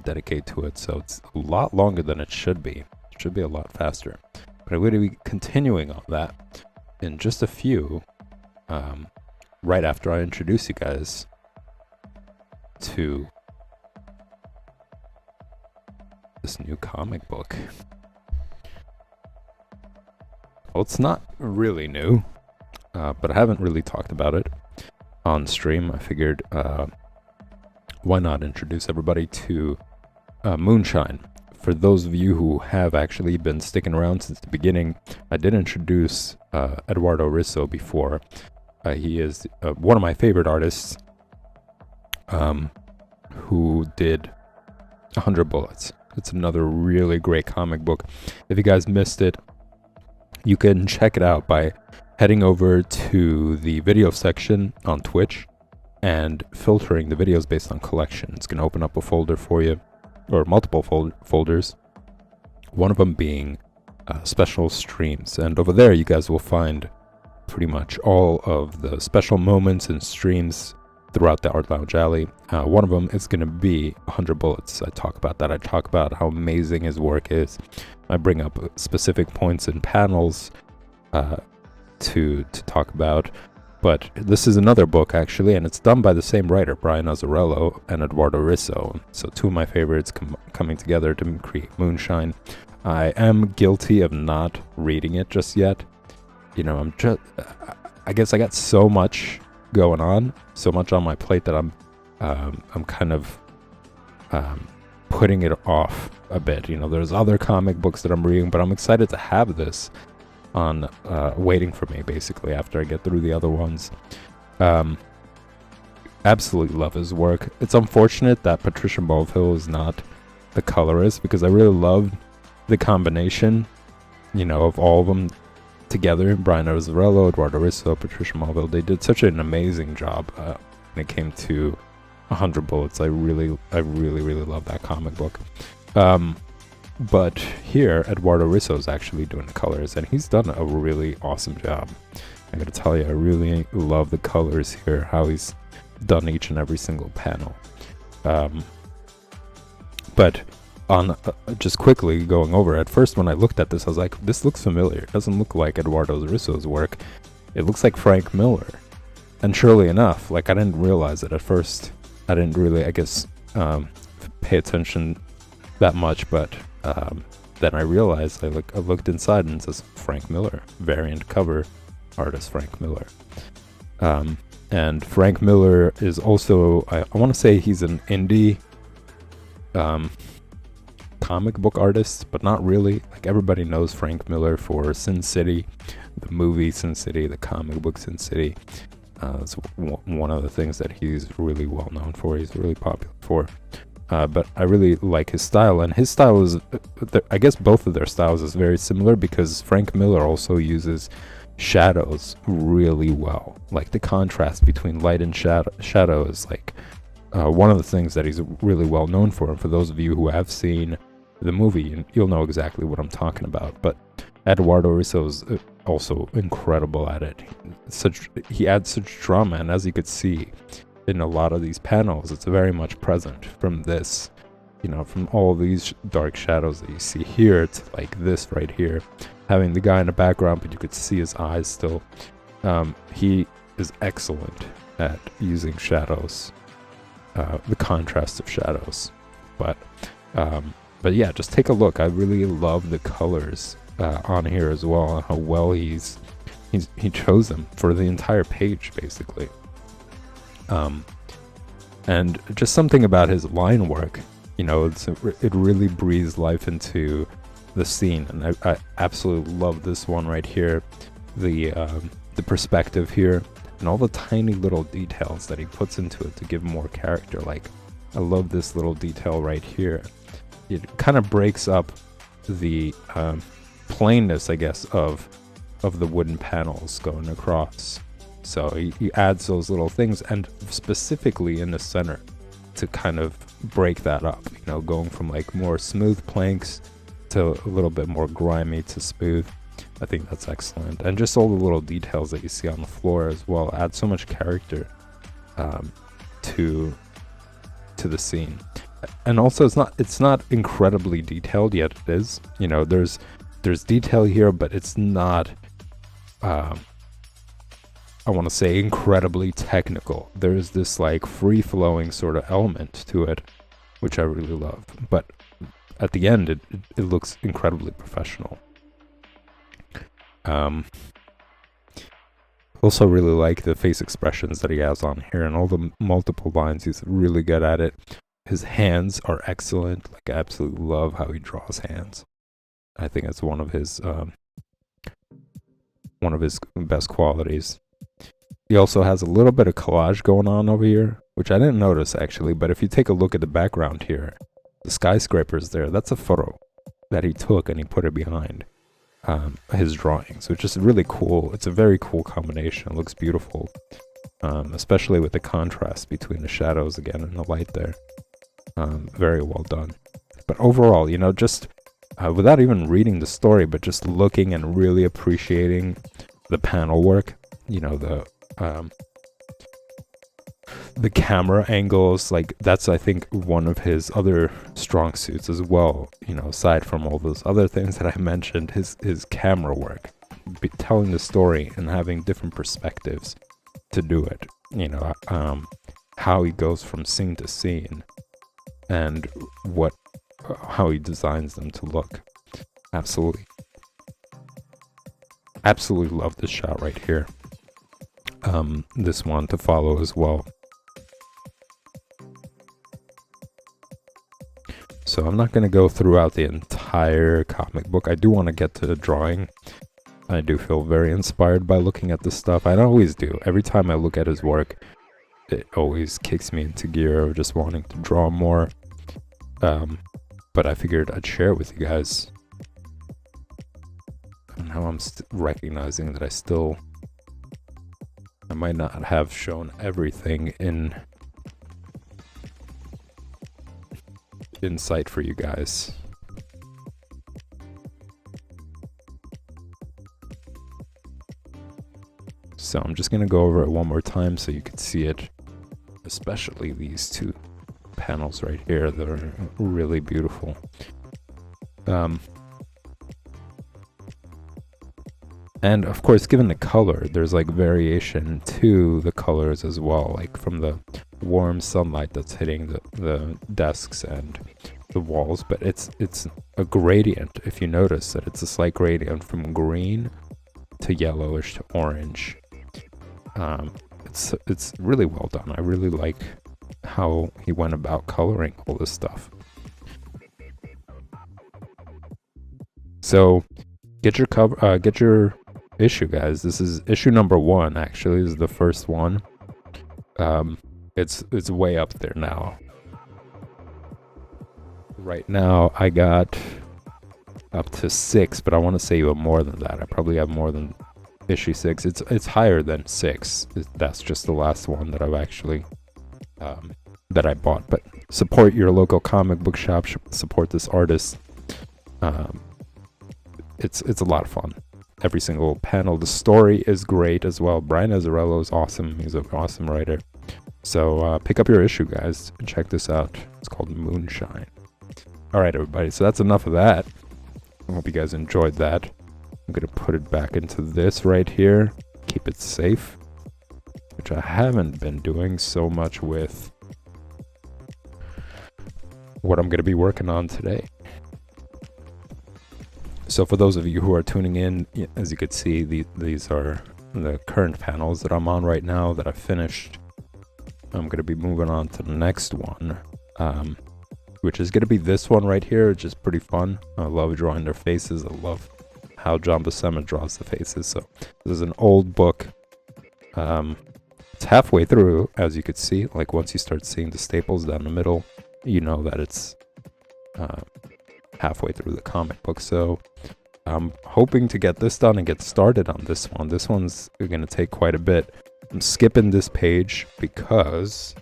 Speaker 1: dedicate to it, so it's a lot longer than it should be. It should be a lot faster. But I'm going to be continuing on that in just a few, right after I introduce you guys to this new comic book. Well, it's not really new, but I haven't really talked about it on stream. I figured, why not introduce everybody to Moonshine? For those of you who have actually been sticking around since the beginning, I did introduce Eduardo Risso before. He is one of my favorite artists, who did 100 Bullets. It's another really great comic book. If you guys missed it, you can check it out by heading over to the video section on Twitch and filtering the videos based on collection. It's going to open up a folder for you, or multiple folders, one of them being special streams. And over there, you guys will find pretty much all of the special moments and streams throughout the Art Lounge Alley. One of them is going to be 100 Bullets. I talk about that. I talk about how amazing his work is. I bring up specific points and panels to talk about. But this is another book, actually, and it's done by the same writer, Brian Azzarello and Eduardo Risso. So two of my favorites coming together to create Moonshine. I am guilty of not reading it just yet. You know, I guess I got so much going on, so much on my plate that I'm kind of putting it off a bit. You know, there's other comic books that I'm reading, but I'm excited to have this on waiting for me, basically, after I get through the other ones. Absolutely love his work. It's unfortunate that Patricia Mulvihill is not the colorist, because I really loved the combination, you know, of all of them together. Brian Azzarello, Eduardo Risso, Patricia Mulvihill, they did such an amazing job when it came to 100 Bullets. I really love that comic book. But here, Eduardo Risso is actually doing the colors, and he's done a really awesome job. I gotta tell you, I really love the colors here, how he's done each and every single panel. But on just quickly going over, at first when I looked at this, I was like, this looks familiar. It doesn't look like Eduardo Risso's work. It looks like Frank Miller. And surely enough, like, I didn't realize it at first. I didn't really, I guess, pay attention that much, but then I realized, I looked inside and it says Frank Miller, variant cover artist Frank Miller. And Frank Miller is also, I want to say he's an indie comic book artist, but not really. Like, everybody knows Frank Miller for Sin City, the movie Sin City, the comic book Sin City. It's one of the things that he's really well known for. He's really popular for. But I really like his style, and his style is, I guess both of their styles is very similar, because Frank Miller also uses shadows really well. Like, the contrast between light and shadow is like one of the things that he's really well known for. And for those of you who have seen the movie, you'll know exactly what I'm talking about. But Eduardo Risso is also incredible at it. He adds such drama, and as you could see in a lot of these panels, it's very much present from this, you know, from all these dark shadows that you see here to like this right here, having the guy in the background, but you could see his eyes still. He is excellent at using shadows, the contrast of shadows. But yeah, just take a look. I really love the colors on here as well, and how well he chose them for the entire page, basically. And just something about his line work, you know, it really breathes life into the scene, and I absolutely love this one right here, the perspective here, and all the tiny little details that he puts into it to give more character. Like, I love this little detail right here. It kind of breaks up the plainness, I guess, of the wooden panels going across. So he adds those little things, and specifically in the center, to kind of break that up, you know, going from like more smooth planks to a little bit more grimy to smooth. I think that's excellent. And just all the little details that you see on the floor as well add so much character to the scene. And also, it's not incredibly detailed, yet it is. You know, there's detail here, but it's not I want to say incredibly technical. There's this like free-flowing sort of element to it, which I really love. But at the end, it looks incredibly professional. Also really like the face expressions that he has on here, and all the multiple lines. He's really good at it. His hands are excellent. Like, I absolutely love how he draws hands. I think that's one of his best qualities. He also has a little bit of collage going on over here, which I didn't notice actually, but if you take a look at the background here, the skyscrapers there, that's a photo that he took and he put it behind his drawings, which is really cool. It's a very cool combination. It looks beautiful. especially with the contrast between the shadows again and the light there. Very well done. But overall, you know, just without even reading the story, but just looking and really appreciating the panel work, you know, the camera angles, like that's I think one of his other strong suits as well, you know, aside from all those other things that I mentioned, his camera work, telling the story and having different perspectives to do it, you know, how he goes from scene to scene and how he designs them to look. Absolutely love this shot right here. This one to follow as well. So I'm not going to go throughout the entire comic book. I do want to get to the drawing. I do feel very inspired by looking at this stuff. I always do. Every time I look at his work, it always kicks me into gear of just wanting to draw more. But I figured I'd share it with you guys. And now I'm recognizing that I might not have shown everything in sight for you guys. So I'm just going to go over it one more time so you can see it, especially these two panels right here that are really beautiful. And of course, given the color, there's like variation to the colors as well, like from the warm sunlight that's hitting the desks and the walls, but it's a gradient. If you notice that it's a slight gradient from green to yellowish to orange. It's really well done. I really like how he went about coloring all this stuff. So get your issue, guys. This is issue number 1. Actually, this is the first one. It's way up there now. Right now, I got up to 6, but I want to say you have more than that. I probably have more than issue 6. It's higher than 6. That's just the last one that I've actually that I bought. But support your local comic book shop. Support this artist. It's a lot of fun. Every single panel. The story is great as well. Brian Azzarello is awesome. He's an awesome writer. So pick up your issue, guys, and check this out. It's called Moonshine. All right, everybody. So that's enough of that. I hope you guys enjoyed that. I'm going to put it back into this right here. Keep it safe, which I haven't been doing so much with what I'm going to be working on today. So for those of you who are tuning in, as you could see, these are the current panels that I'm on right now that I finished. I'm going to be moving on to the next one, which is going to be this one right here, which is pretty fun. I love drawing their faces. I love how John Buscema draws the faces. So this is an old book. It's halfway through, as you could see. Like once you start seeing the staples down the middle, you know that it's halfway through the comic book. So I'm hoping to get this done and get started on this one. This one's going to take quite a bit. I'm skipping this page because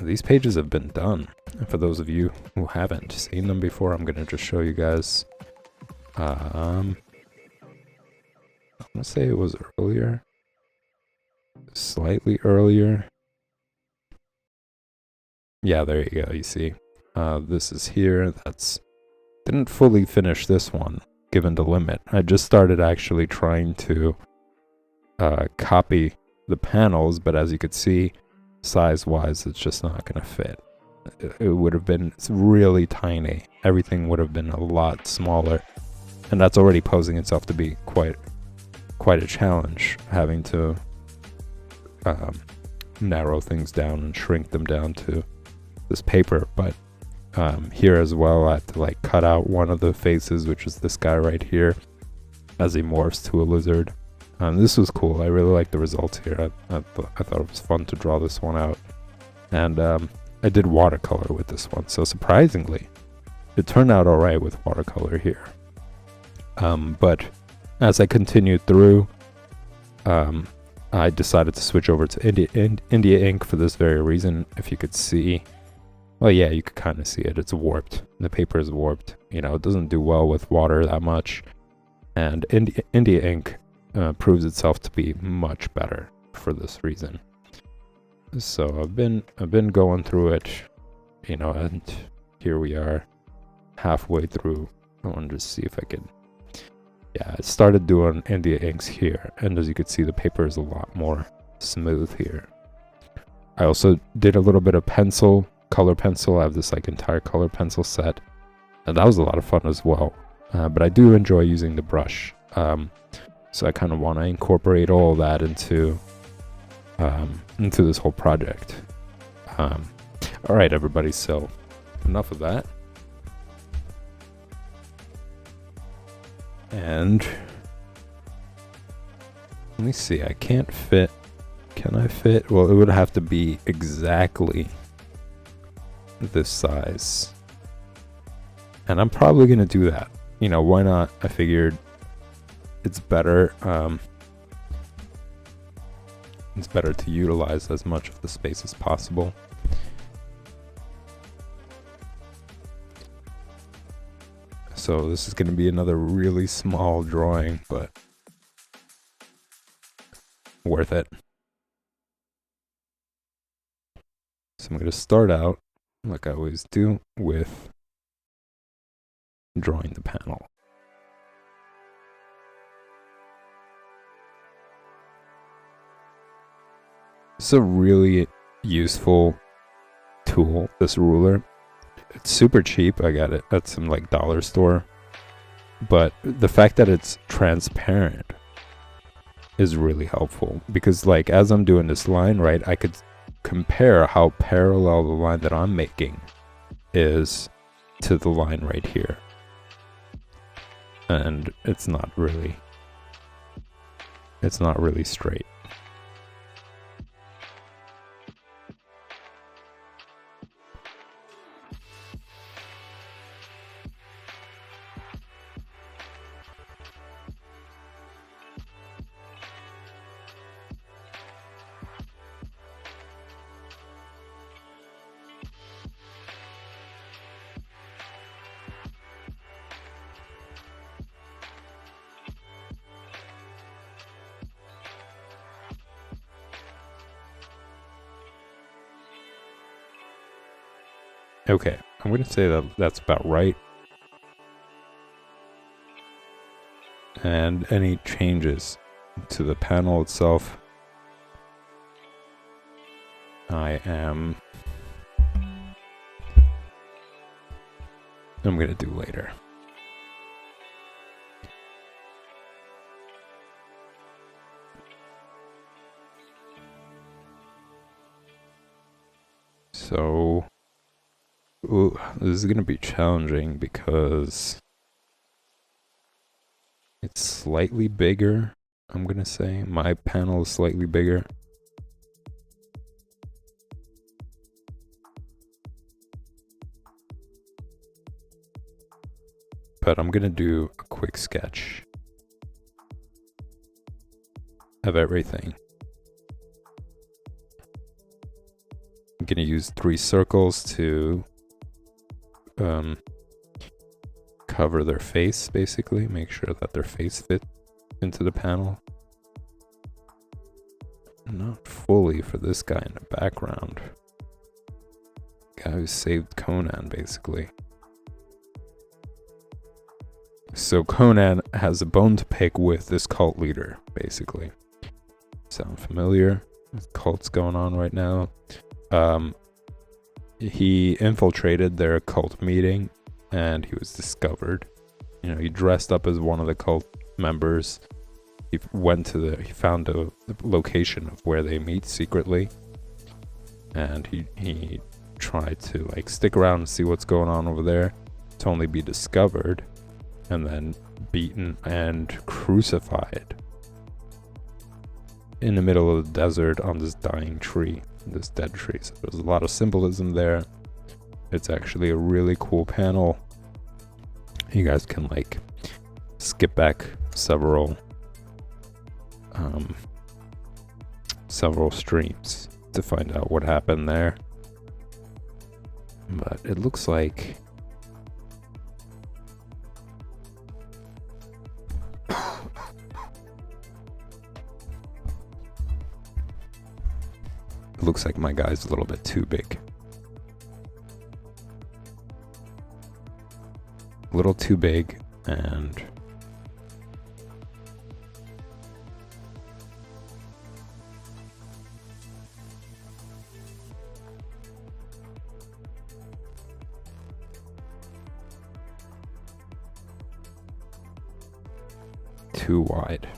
Speaker 1: these pages have been done. And for those of you who haven't seen them before, I'm going to just show you guys. I'm going to say it was earlier. Slightly earlier. Yeah, there you go. You see. This is here. Didn't fully finish this one, given the limit. I just started actually trying to copy the panels, but as you could see, size-wise, it's just not going to fit. It would have been really tiny. Everything would have been a lot smaller, and that's already posing itself to be quite a challenge, having to narrow things down and shrink them down to this paper. But here as well, I had to like cut out one of the faces, which is this guy right here, as he morphs to a lizard. This was cool. I really like the results here. I thought it was fun to draw this one out, and I did watercolor with this one. So surprisingly, it turned out all right with watercolor here. But as I continued through, I decided to switch over to India ink for this very reason. If you could see, well, yeah, you could kind of see it. It's warped. The paper is warped. You know, it doesn't do well with water that much. And India ink proves itself to be much better for this reason. So I've been going through it, you know, and here we are, halfway through. I want to just see if I can. Yeah, I started doing India inks here, and as you can see, the paper is a lot more smooth here. I also did a little bit of color pencil. I have this like entire color pencil set, and that was a lot of fun as well. But I do enjoy using the brush, so I kind of want to incorporate all of that into this whole project. All right, everybody. So enough of that. And let me see, I can't fit. Can I fit? Well, it would have to be exactly this size. And I'm probably going to do that. You know, why not? I figured it's better. It's better to utilize as much of the space as possible. So this is going to be another really small drawing, but worth it. So I'm going to start out, like I always do, with drawing the panel. It's a really useful tool, this ruler. It's super cheap. I got it at some like dollar store. But the fact that it's transparent is really helpful, because like as I'm doing this line, right, I could compare how parallel the line that I'm making is to the line right here. And it's not really straight. Okay, I'm going to say that that's about right. And any changes to the panel itself, I'm going to do later. So, ooh, this is going to be challenging because it's slightly bigger, I'm going to say. My panel is slightly bigger. But I'm going to do a quick sketch of everything. I'm going to use 3 circles to cover their face, basically. Make sure that their face fits into the panel. Not fully for this guy in the background. Guy who saved Conan, basically. So Conan has a bone to pick with this cult leader, basically. Sound familiar? There's cults going on right now. He infiltrated their cult meeting, and he was discovered. You know, he dressed up as one of the cult members. He found the location of where they meet secretly, and he tried to like stick around and see what's going on over there, to only be discovered and then beaten and crucified in the middle of the desert on this dying tree, this dead tree. So there's a lot of symbolism there. It's actually a really cool panel. You guys can like skip back several several streams to find out what happened there. But it looks like my guy's a little bit too big. A little too big, and too wide.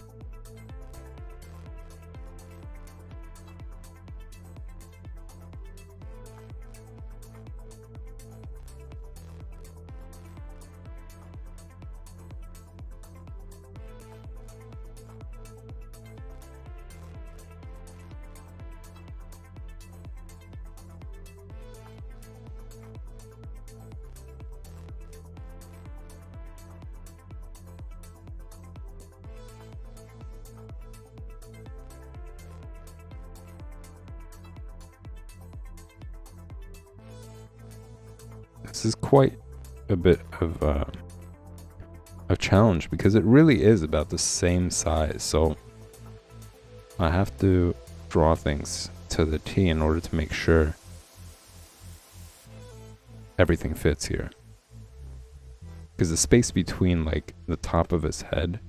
Speaker 1: This is quite a bit of a challenge because it really is about the same size. So I have to draw things to the T in order to make sure everything fits here. Because the space between like the top of his head,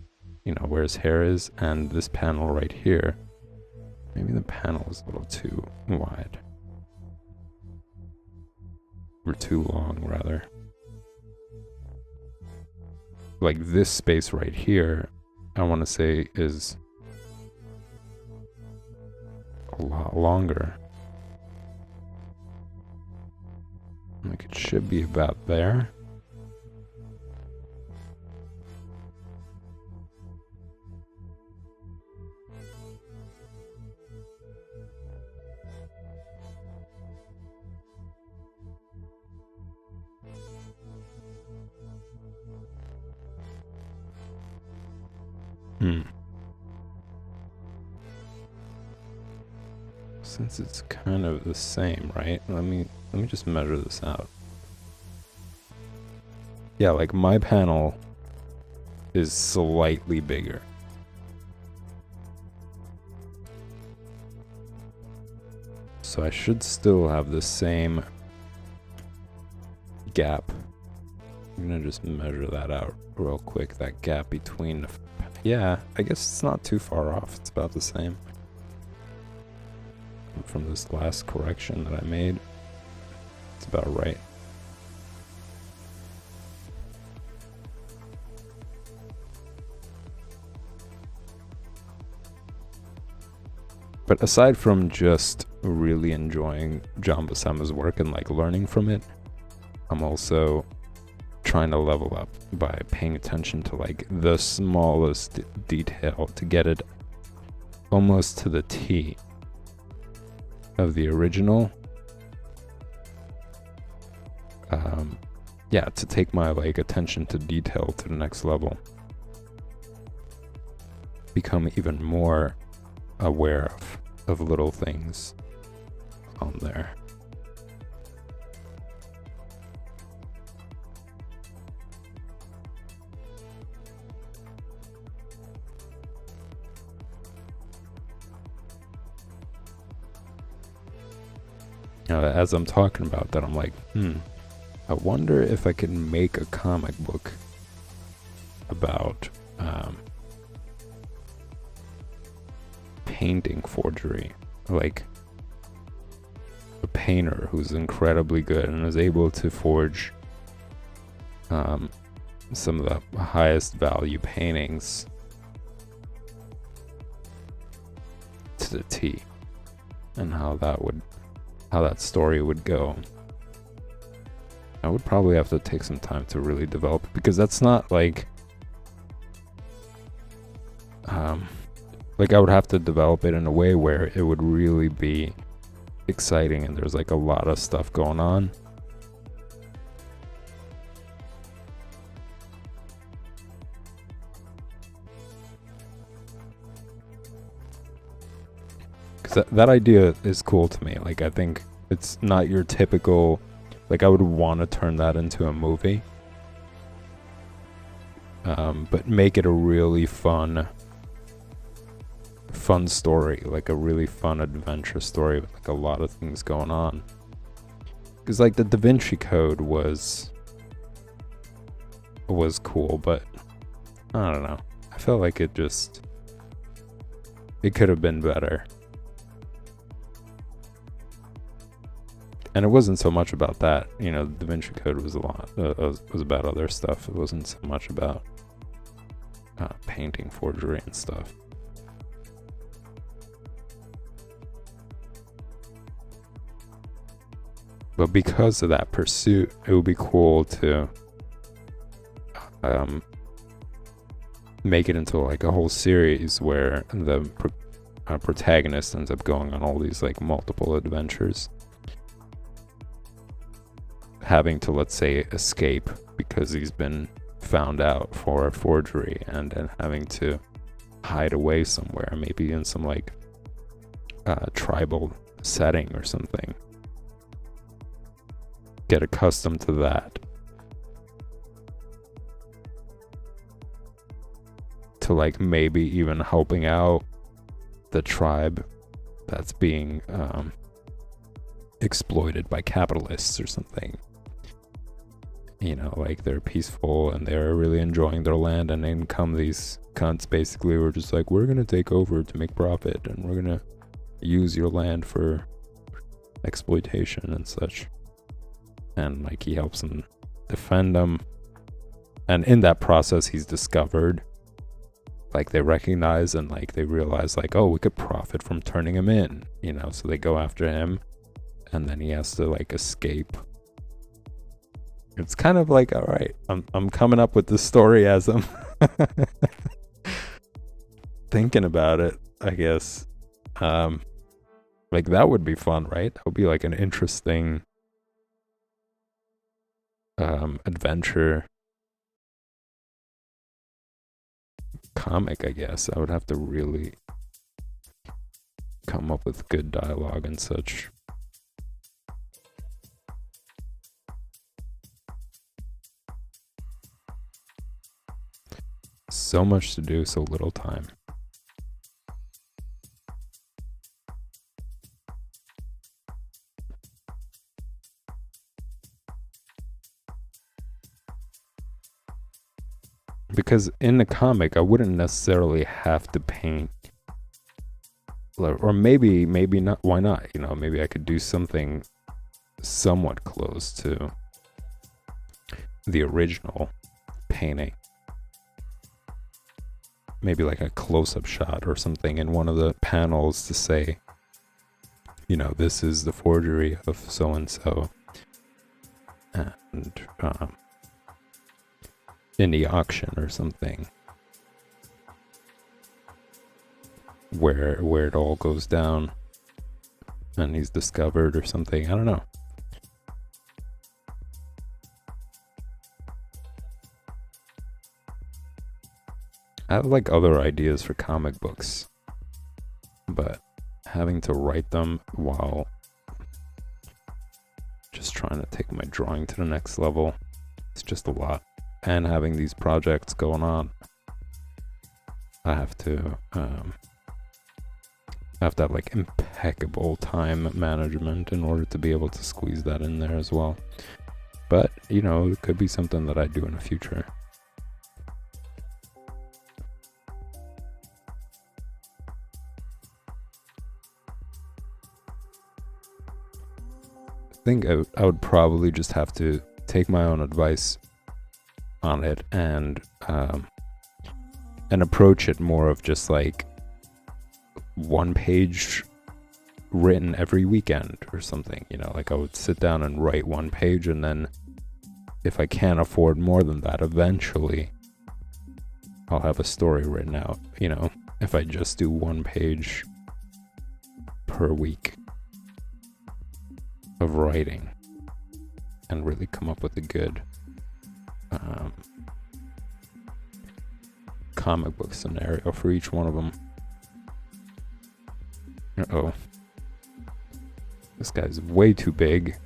Speaker 1: you know, where his hair is, and this panel right here, maybe the panel is a little too wide. Or too long, rather. Like this space right here, I want to say is a lot longer. Like it should be about there. Since it's kind of the same, right? Let me just measure this out. Yeah, like my panel is slightly bigger. So I should still have the same gap. I'm gonna just measure that out real quick, that gap between the... Yeah, I guess it's not too far off. It's about the same. From this last correction that I made, it's about right. But aside from just really enjoying John Buscema's work and like learning from it, I'm also trying to level up by paying attention to like the smallest detail to get it almost to the T of the original. Yeah, to take my like attention to detail to the next level. Become even more aware of little things on there. As I'm talking about that, I'm like, I wonder if I can make a comic book about painting forgery. Like a painter who's incredibly good and is able to forge some of the highest value paintings to the T, and how that story would go. I would probably have to take some time to really develop it, because that's not like I would have to develop it in a way where it would really be exciting and there's like a lot of stuff going on. Because that idea is cool to me. Like, I think it's not your typical, like, I would want to turn that into a movie, but make it a really fun story, like a really fun adventure story with like a lot of things going on. Because like the Da Vinci Code was cool, but I don't know. I felt like it could have been better. And it wasn't so much about that, you know. The Da Vinci Code was was about other stuff. It wasn't so much about painting forgery and stuff. But because of that pursuit, it would be cool to make it into like a whole series where the protagonist ends up going on all these like multiple adventures, having to, let's say, escape because he's been found out for a forgery, and then having to hide away somewhere, maybe in some like tribal setting or something. Get accustomed to that, to like maybe even helping out the tribe that's being exploited by capitalists or something. You know, like they're peaceful and they're really enjoying their land, and then come these cunts basically who are just like, we're gonna take over to make profit, and we're gonna use your land for exploitation and such. And like he helps them defend them, and in that process he's discovered, like they recognize and like they realize like, oh, we could profit from turning him in, you know. So they go after him, and then he has to like escape. It's kind of like, all right, I'm coming up with this story as I'm thinking about it, I guess. Like that would be fun, right? That would be like an interesting adventure comic, I guess. I would have to really come up with good dialogue and such. So much to do, so little time. Because in the comic, I wouldn't necessarily have to paint, or maybe not. Why not? You know, maybe I could do something somewhat close to the original painting. Maybe like a close-up shot or something in one of the panels to say, you know, this is the forgery of so-and-so. And in the auction or something, where it all goes down and he's discovered or something. I don't know. I have like other ideas for comic books, but having to write them while just trying to take my drawing to the next level, it's just a lot. And having these projects going on, I have to have like impeccable time management in order to be able to squeeze that in there as well. But you know, it could be something that I do in the future. I think I would probably just have to take my own advice on it and approach it more of just like one page written every weekend or something, you know. Like I would sit down and write one page, and then if I can't afford more than that, eventually I'll have a story written out, you know, if I just do one page per week of writing and really come up with a good comic book scenario for each one of them. Uh-oh. This guy's way too big.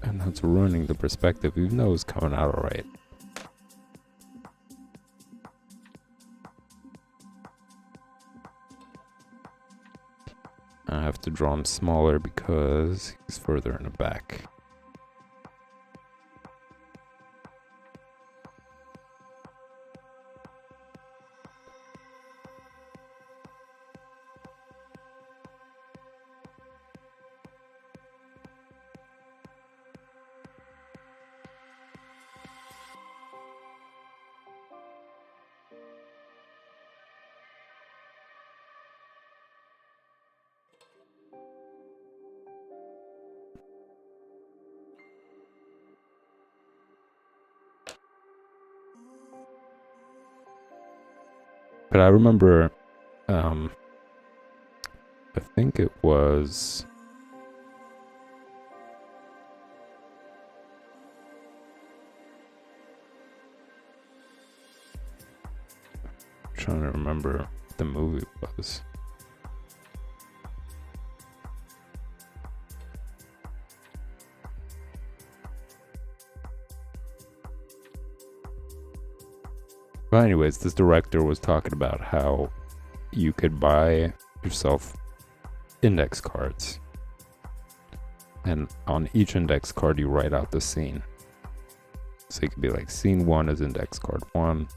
Speaker 1: And that's ruining the perspective, even though it's coming out alright. I have to draw him smaller because he's further in the back. But I remember, I think it was... I'm trying to remember what the movie was. But anyways, this director was talking about how you could buy yourself index cards. And on each index card, you write out the scene. So it could be like, scene 1 is index card 1.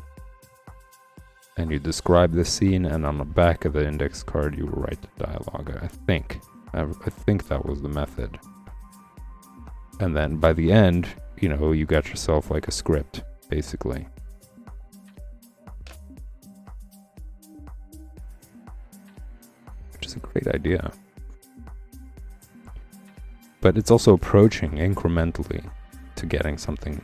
Speaker 1: And you describe the scene, and on the back of the index card, you write the dialogue, I think. I think that was the method. And then by the end, you know, you got yourself like a script, basically. Which is a great idea. But it's also approaching incrementally to getting something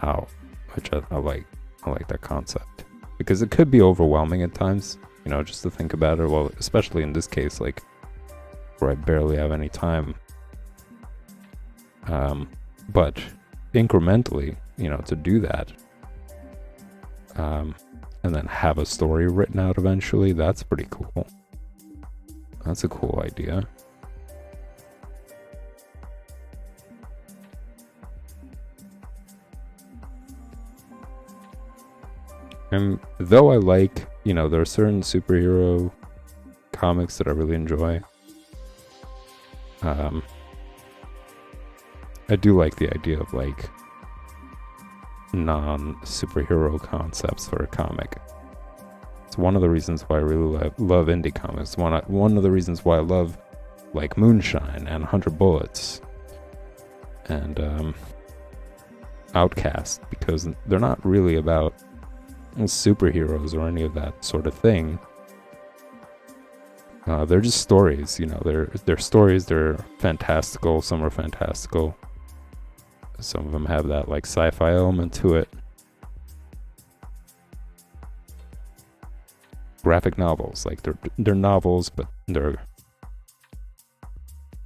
Speaker 1: out, which I like. I like that concept. Because it could be overwhelming at times, you know, just to think about it. Well, especially in this case, like, where I barely have any time. But incrementally, you know, to do that, and then have a story written out eventually, that's pretty cool. That's a cool idea. And though I like, you know, there are certain superhero comics that I really enjoy. I do like the idea of like non-superhero concepts for a comic. It's one of the reasons why I really love indie comics. One of the reasons why I love like Moonshine and 100 Bullets and Outcast, because they're not really about superheroes or any of that sort of thing. They're just stories, you know. They're stories. They're fantastical. Some are fantastical. Some of them have that like sci-fi element to it. Graphic novels, like they're novels, but they're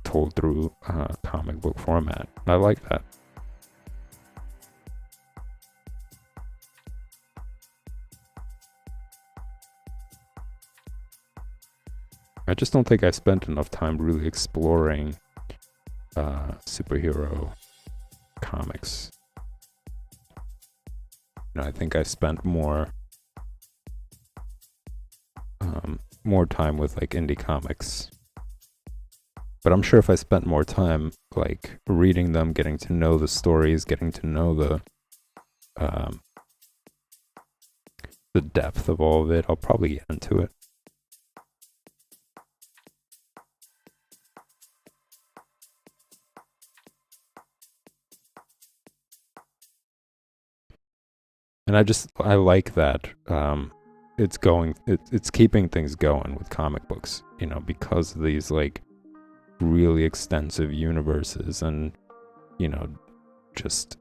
Speaker 1: told through comic book format. I like that. I just don't think I spent enough time really exploring superhero comics. You know, I think I spent more time with like indie comics. But I'm sure if I spent more time like reading them, getting to know the stories, getting to know the depth of all of it, I'll probably get into it. And I like that it's keeping things going with comic books, you know, because of these like really extensive universes and, you know, just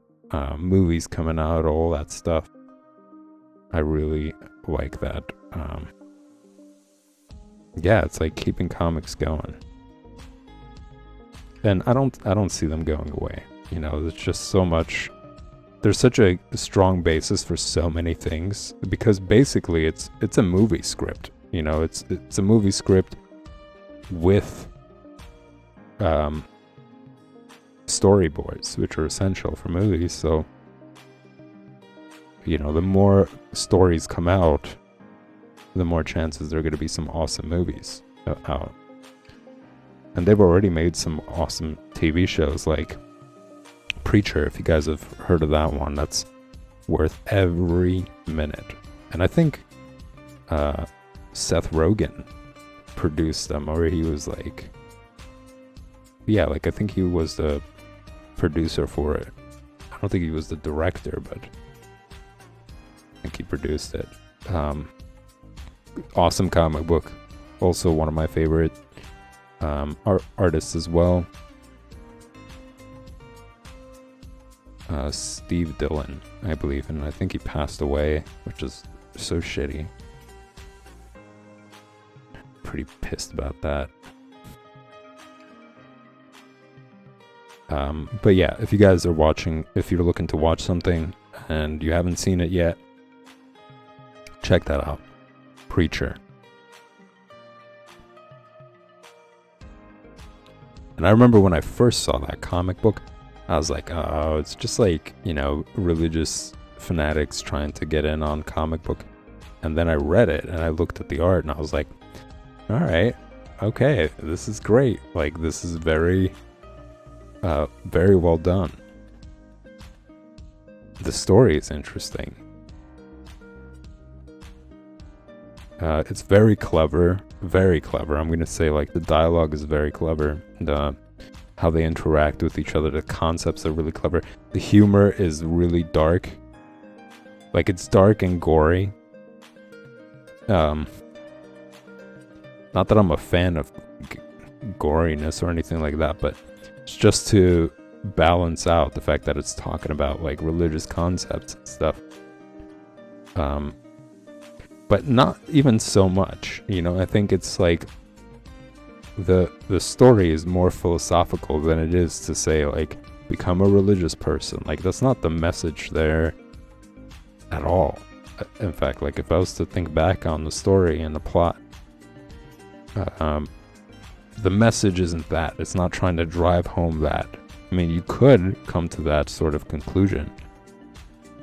Speaker 1: movies coming out, all that stuff. I really like that. Yeah, it's like keeping comics going. And I don't see them going away. You know, there's just so much. There's such a strong basis for so many things, because basically it's a movie script. You know, it's a movie script with storyboards, which are essential for movies. So, you know, the more stories come out, the more chances there are going to be some awesome movies out. And they've already made some awesome TV shows like Preacher, if you guys have heard of that one. That's worth every minute. And I think Seth Rogen produced them, or he was like, yeah, like I think he was the producer for it. I don't think he was the director, but I think he produced it. Awesome comic book. Also one of my favorite artists as well. Steve Dillon, I believe, and I think he passed away, which is so shitty. Pretty pissed about that. But yeah, if you guys are watching, if you're looking to watch something and you haven't seen it yet, check that out. Preacher. And I remember when I first saw that comic book, I was like, oh, it's just like, you know, religious fanatics trying to get in on comic book. And then I read it and I looked at the art and I was like, all right, okay, this is great. Like, this is very, very well done. The story is interesting. It's very clever, very clever. I'm going to say, like, the dialogue is very clever. How they interact with each other, the concepts are really clever. The humor is really dark. Like, it's dark and gory. Not that I'm a fan of goriness or anything like that, but it's just to balance out the fact that it's talking about, like, religious concepts and stuff. But not even so much, you know. I think it's like the story is more philosophical than it is to say, like, become a religious person. Like, that's not the message there at all. In fact, like, if I was to think back on the story and the plot, the message isn't that. It's not trying to drive home that. I mean, you could come to that sort of conclusion,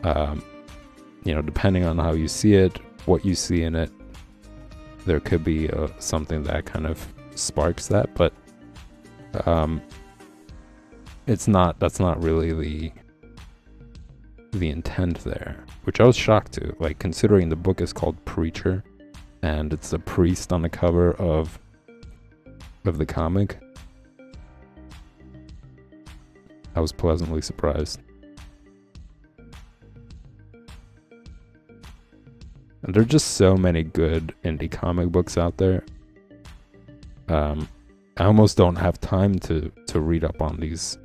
Speaker 1: you know, depending on how you see it, what you see in it. There could be something that kind of sparks that, but it's not. That's not really the intent there, which I was shocked to. Like, considering the book is called Preacher, and it's a priest on the cover of the comic. I was pleasantly surprised. And there are just so many good indie comic books out there. I almost don't have time to read up on these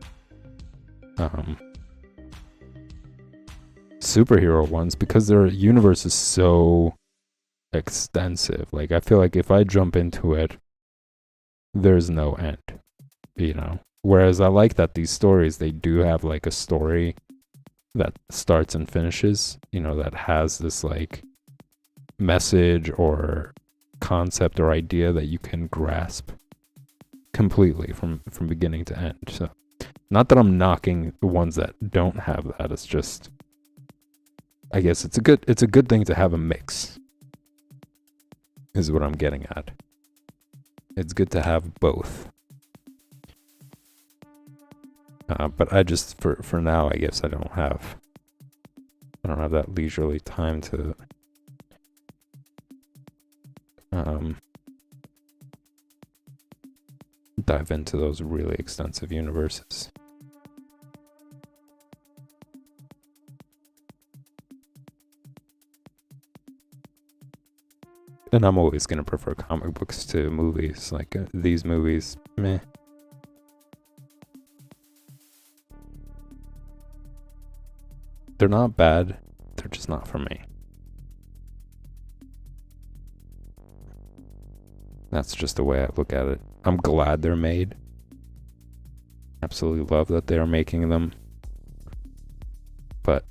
Speaker 1: superhero ones because their universe is so extensive. Like, I feel like if I jump into it, there's no end, you know. Whereas I like that these stories, they do have, like, a story that starts and finishes, you know, that has this, like, message or concept or idea that you can grasp completely from beginning to end. So, not that I'm knocking the ones that don't have that. It's just, I guess it's a good thing to have a mix, is what I'm getting at. It's good to have both. But I just, for now, I guess I don't have that leisurely time to dive into those really extensive universes. And I'm always going to prefer comic books to movies. Like, these movies, meh. They're not bad, they're just not for me. That's just the way I look at it. I'm glad they're made. Absolutely love that they are making them. But,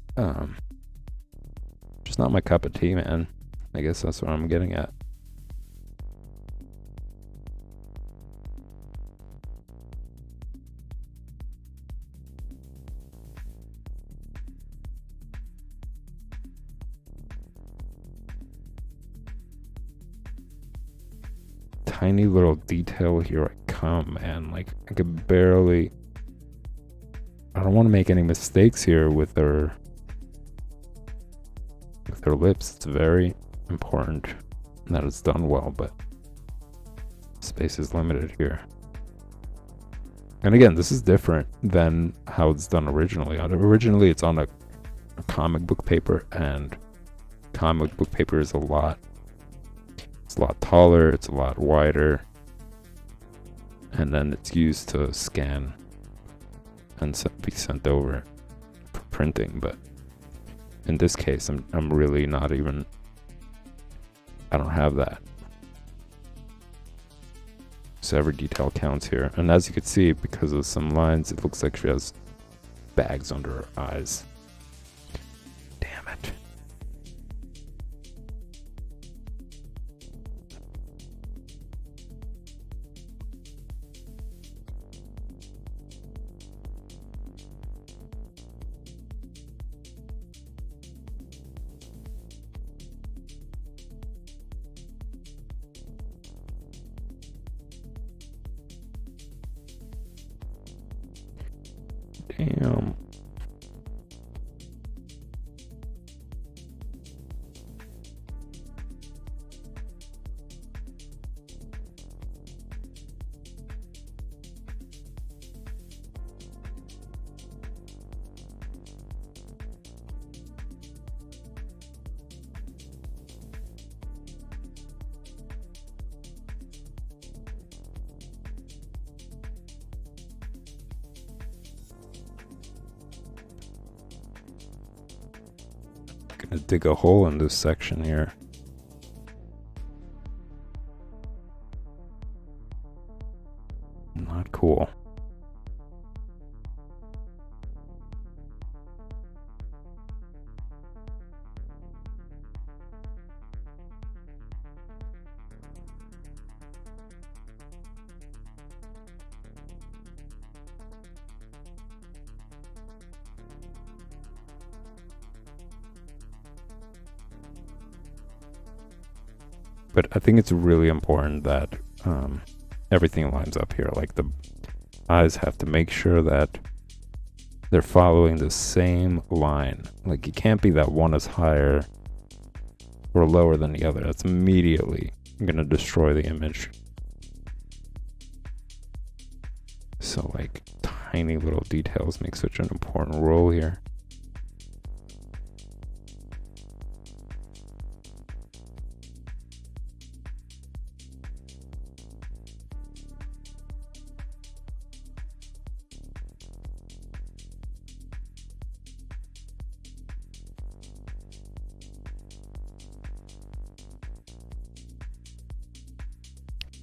Speaker 1: just not my cup of tea, man. I guess that's what I'm getting at. tiny little detail here I come, and like I could barely, I don't want to make any mistakes here with her lips. It's very important that it's done well, but space is limited here. And again, this is different than how it's done originally. Originally, it's on a comic book paper, and comic book paper is a lot taller, it's a lot wider, and then it's used to scan and be sent over for printing. But in this case, I'm really not even, I don't have that. So every detail counts here. And as you can see, because of some lines, it looks like she has bags under her eyes. Damn it. Damn. Gonna dig a hole in this section here. Not cool. But I think it's really important that everything lines up here. Like the eyes have to make sure that they're following the same line. Like it can't be that one is higher or lower than the other. That's immediately gonna destroy the image. So like tiny little details make such an important role here.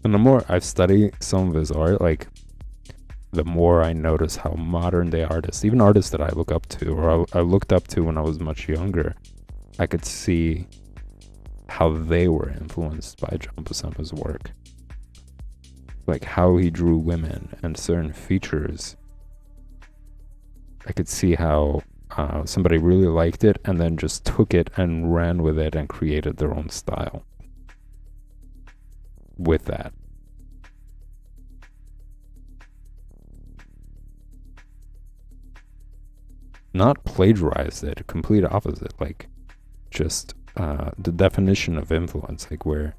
Speaker 1: And the more I've studied some of his art, like, the more I notice how modern day artists, even artists that I look up to, or I looked up to when I was much younger, I could see how they were influenced by John Buscema's work. Like how he drew women and certain features. I could see how somebody really liked it and then just took it and ran with it and created their own style with that. Not plagiarized it, complete opposite, like just the definition of influence, like where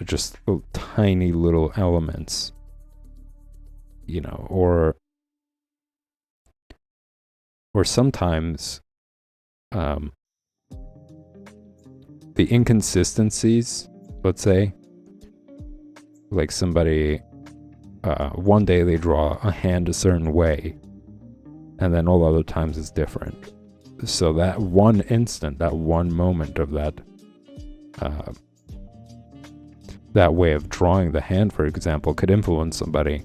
Speaker 1: just tiny little elements, you know, or sometimes the inconsistencies, let's say, like somebody one day they draw a hand a certain way and then all other times it's different. So that one instant, that one moment of that that way of drawing the hand, for example, could influence somebody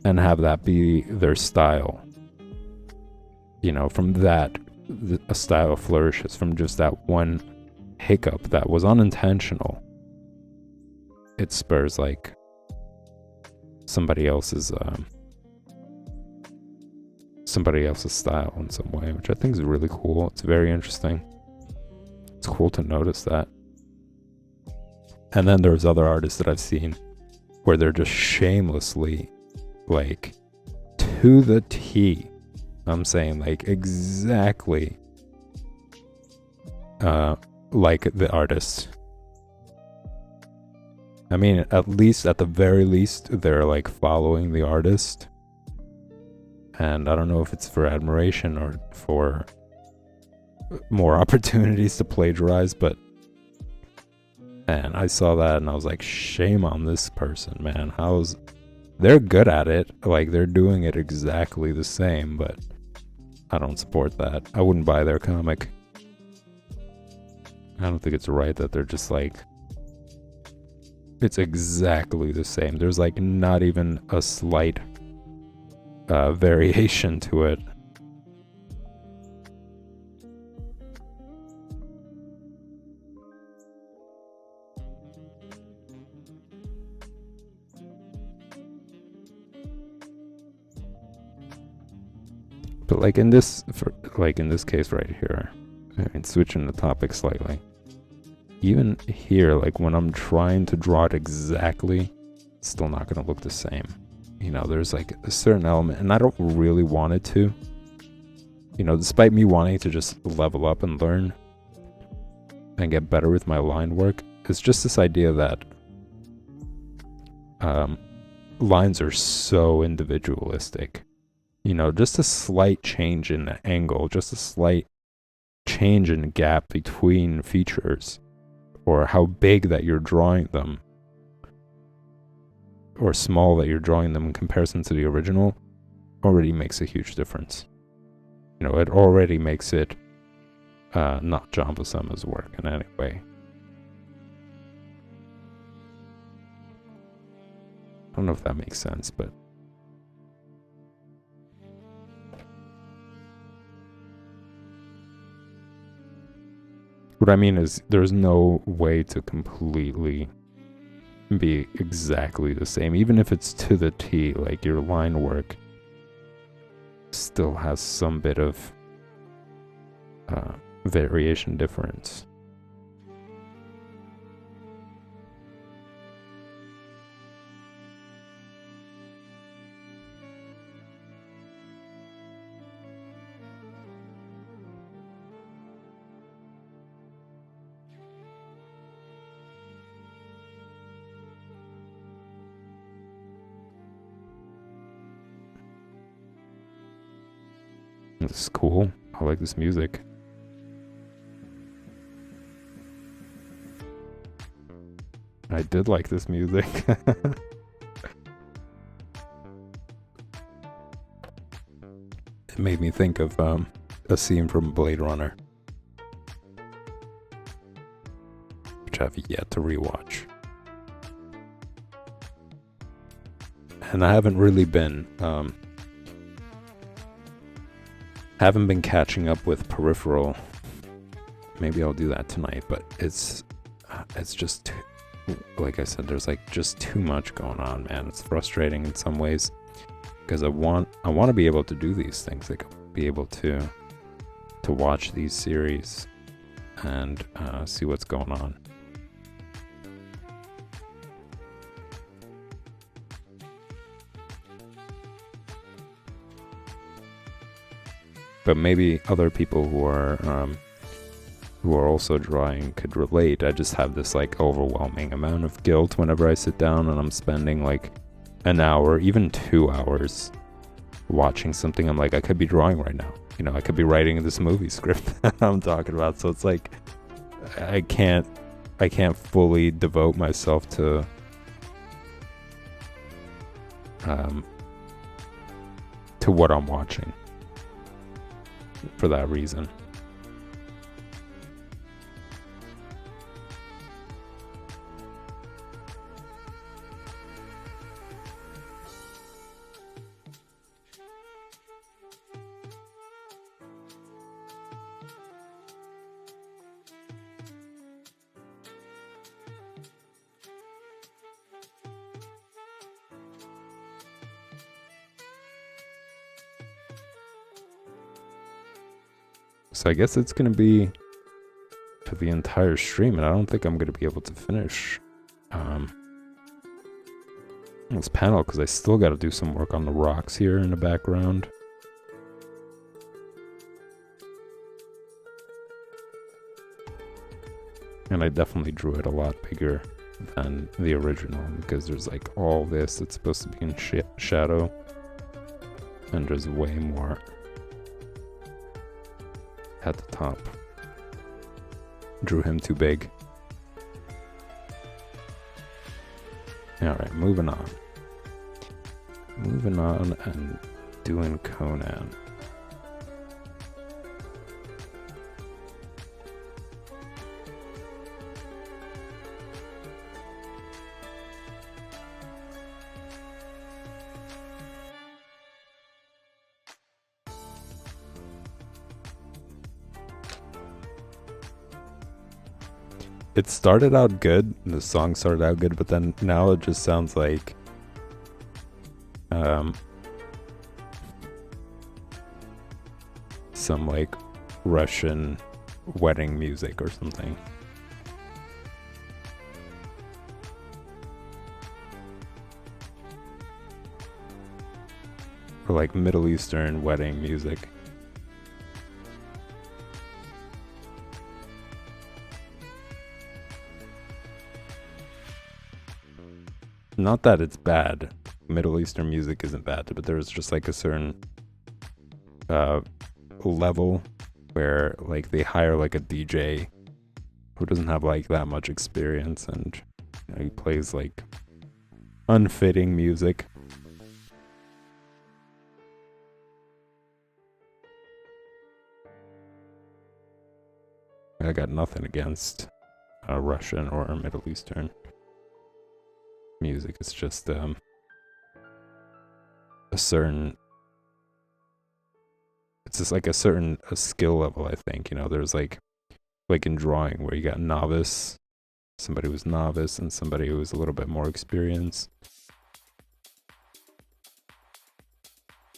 Speaker 1: and have that be their style. You know, from that, a style flourishes from just that one hiccup that was unintentional. It spurs like somebody else's style in some way, which I think is really cool. It's very interesting. It's cool to notice that. And then there's other artists that I've seen where they're just shamelessly, like, to the T. I'm saying, like, exactly like the artist. I mean, at the very least, they're like following the artist. And I don't know if it's for admiration or for more opportunities to plagiarize, but man, I saw that and I was like, shame on this person, man. They're good at it. Like, they're doing it exactly the same, but I don't support that. I wouldn't buy their comic. I don't think it's right that they're just like, it's exactly the same. There's like not even a slight variation to it. But like in this case right here, I mean, switching the topic slightly, even here, like when I'm trying to draw it exactly, it's still not going to look the same. You know, there's like a certain element, and I don't really want it to. You know, despite me wanting to just level up and learn and get better with my line work, it's just this idea that lines are so individualistic. You know, just a slight change in the angle, just a slight change in gap between features, or how big that you're drawing them, or small that you're drawing them in comparison to the original, already makes a huge difference. You know, it already makes it not John Buscema's work in any way. I don't know if that makes sense, but what I mean is there's no way to completely be exactly the same. Even if it's to the T, like your line work still has some bit of variation difference. This is cool. I like this music. I did like this music. It made me think of a scene from Blade Runner, which I've yet to rewatch. And I haven't really been catching up with Peripheral. Maybe I'll do that tonight, but it's just like I said, there's like just too much going on, man. It's frustrating in some ways because I want to be able to do these things, like be able to watch these series and see what's going on. But maybe other people who are also drawing could relate. I just have this like overwhelming amount of guilt whenever I sit down and I'm spending like an hour, even 2 hours watching something. I'm like, I could be drawing right now. You know, I could be writing this movie script that I'm talking about. So it's like I can't fully devote myself to what I'm watching for that reason. So I guess it's going to be for the entire stream, and I don't think I'm going to be able to finish this panel because I still got to do some work on the rocks here in the background. And I definitely drew it a lot bigger than the original because there's like all this that's supposed to be in shadow, and there's way more at the top. Drew him too big. Alright, moving on. Moving on and doing Conan. It started out good, the song started out good, but then now it just sounds like some like Russian wedding music or something. Or like Middle Eastern wedding music. Not that it's bad. Middle Eastern music isn't bad, but there's just like a certain level where like they hire like a DJ who doesn't have like that much experience, and you know, he plays like unfitting music. I got nothing against Russian or Middle Eastern music. It's just a certain, it's just like a certain skill level, I think. You know, there's like in drawing where you got novice, somebody who's novice, and somebody who is a little bit more experienced,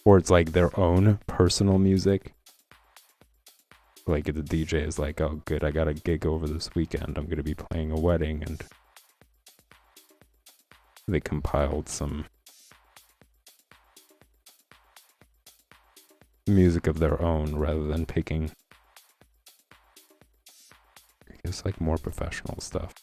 Speaker 1: or it's like their own personal music. Like the DJ is like, oh good, I got a gig over this weekend, I'm gonna be playing a wedding, and they compiled some music of their own rather than picking, I guess, like more professional stuff.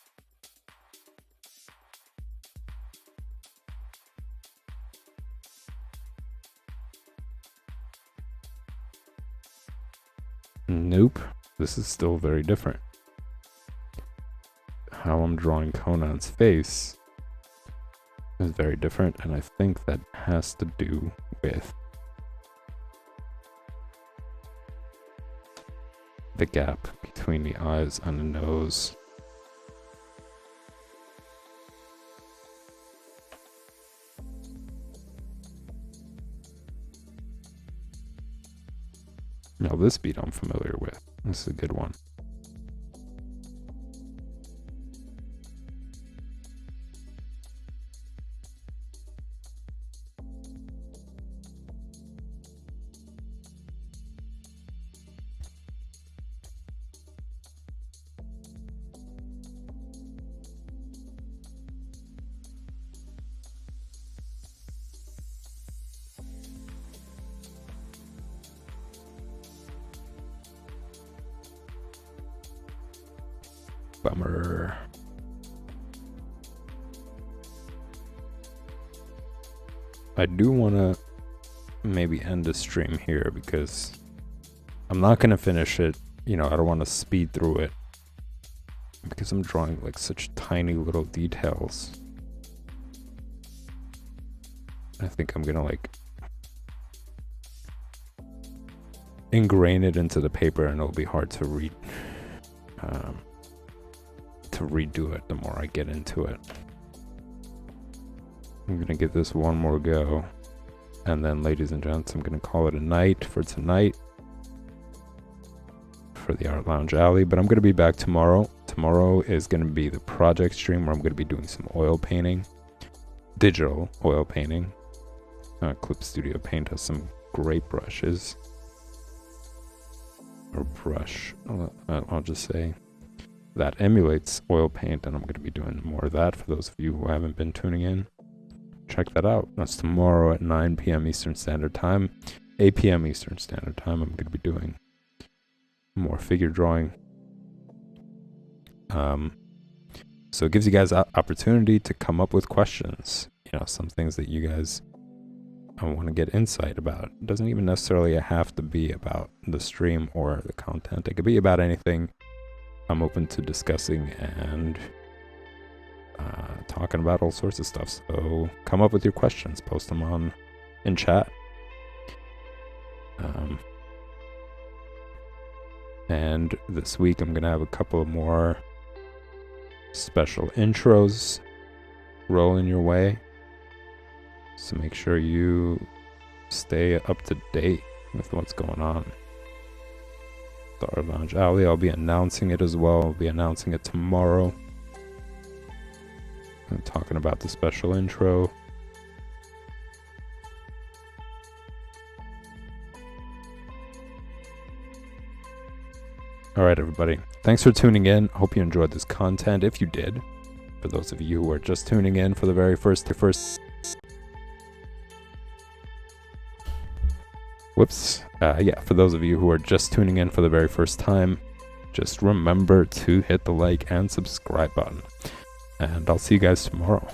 Speaker 1: Nope, this is still very different. How I'm drawing Conan's face is very different, and I think that has to do with the gap between the eyes and the nose. Now this beat I'm familiar with. This is a good one. Bummer. I do want to maybe end the stream here because I'm not going to finish it. You know, I don't want to speed through it because I'm drawing like such tiny little details. I think I'm going to like ingrain it into the paper, and it'll be hard to read. To redo it the more I get into it. I'm gonna give this one more go, and then, ladies and gents, I'm gonna call it a night for tonight for the Art Lounge Alley. But I'm gonna be back tomorrow. Tomorrow is gonna be the project stream where I'm gonna be doing some oil painting, digital oil painting. Clip Studio Paint has some great brushes, or brush, I'll just say. that emulates oil paint, and I'm going to be doing more of that for those of you who haven't been tuning in. Check that out. That's tomorrow at 9 p.m. Eastern Standard Time, 8 p.m. Eastern Standard Time. I'm going to be doing more figure drawing. So it gives you guys opportunity to come up with questions. You know, some things that you guys want to get insight about. It doesn't even necessarily have to be about the stream or the content. It could be about anything. I'm open to discussing and talking about all sorts of stuff. So come up with your questions, post them in chat. And this week I'm gonna have a couple of more special intros rolling your way. So make sure you stay up to date with what's going on. The Art Lounge Alley, I'll be announcing it as well. I'll be announcing it tomorrow. I'm talking about the special intro. All right, everybody. Thanks for tuning in. Hope you enjoyed this content. If you did, for those of you who are just tuning in for the very first. For those of you who are just tuning in for the very first time, just remember to hit the like and subscribe button. And I'll see you guys tomorrow.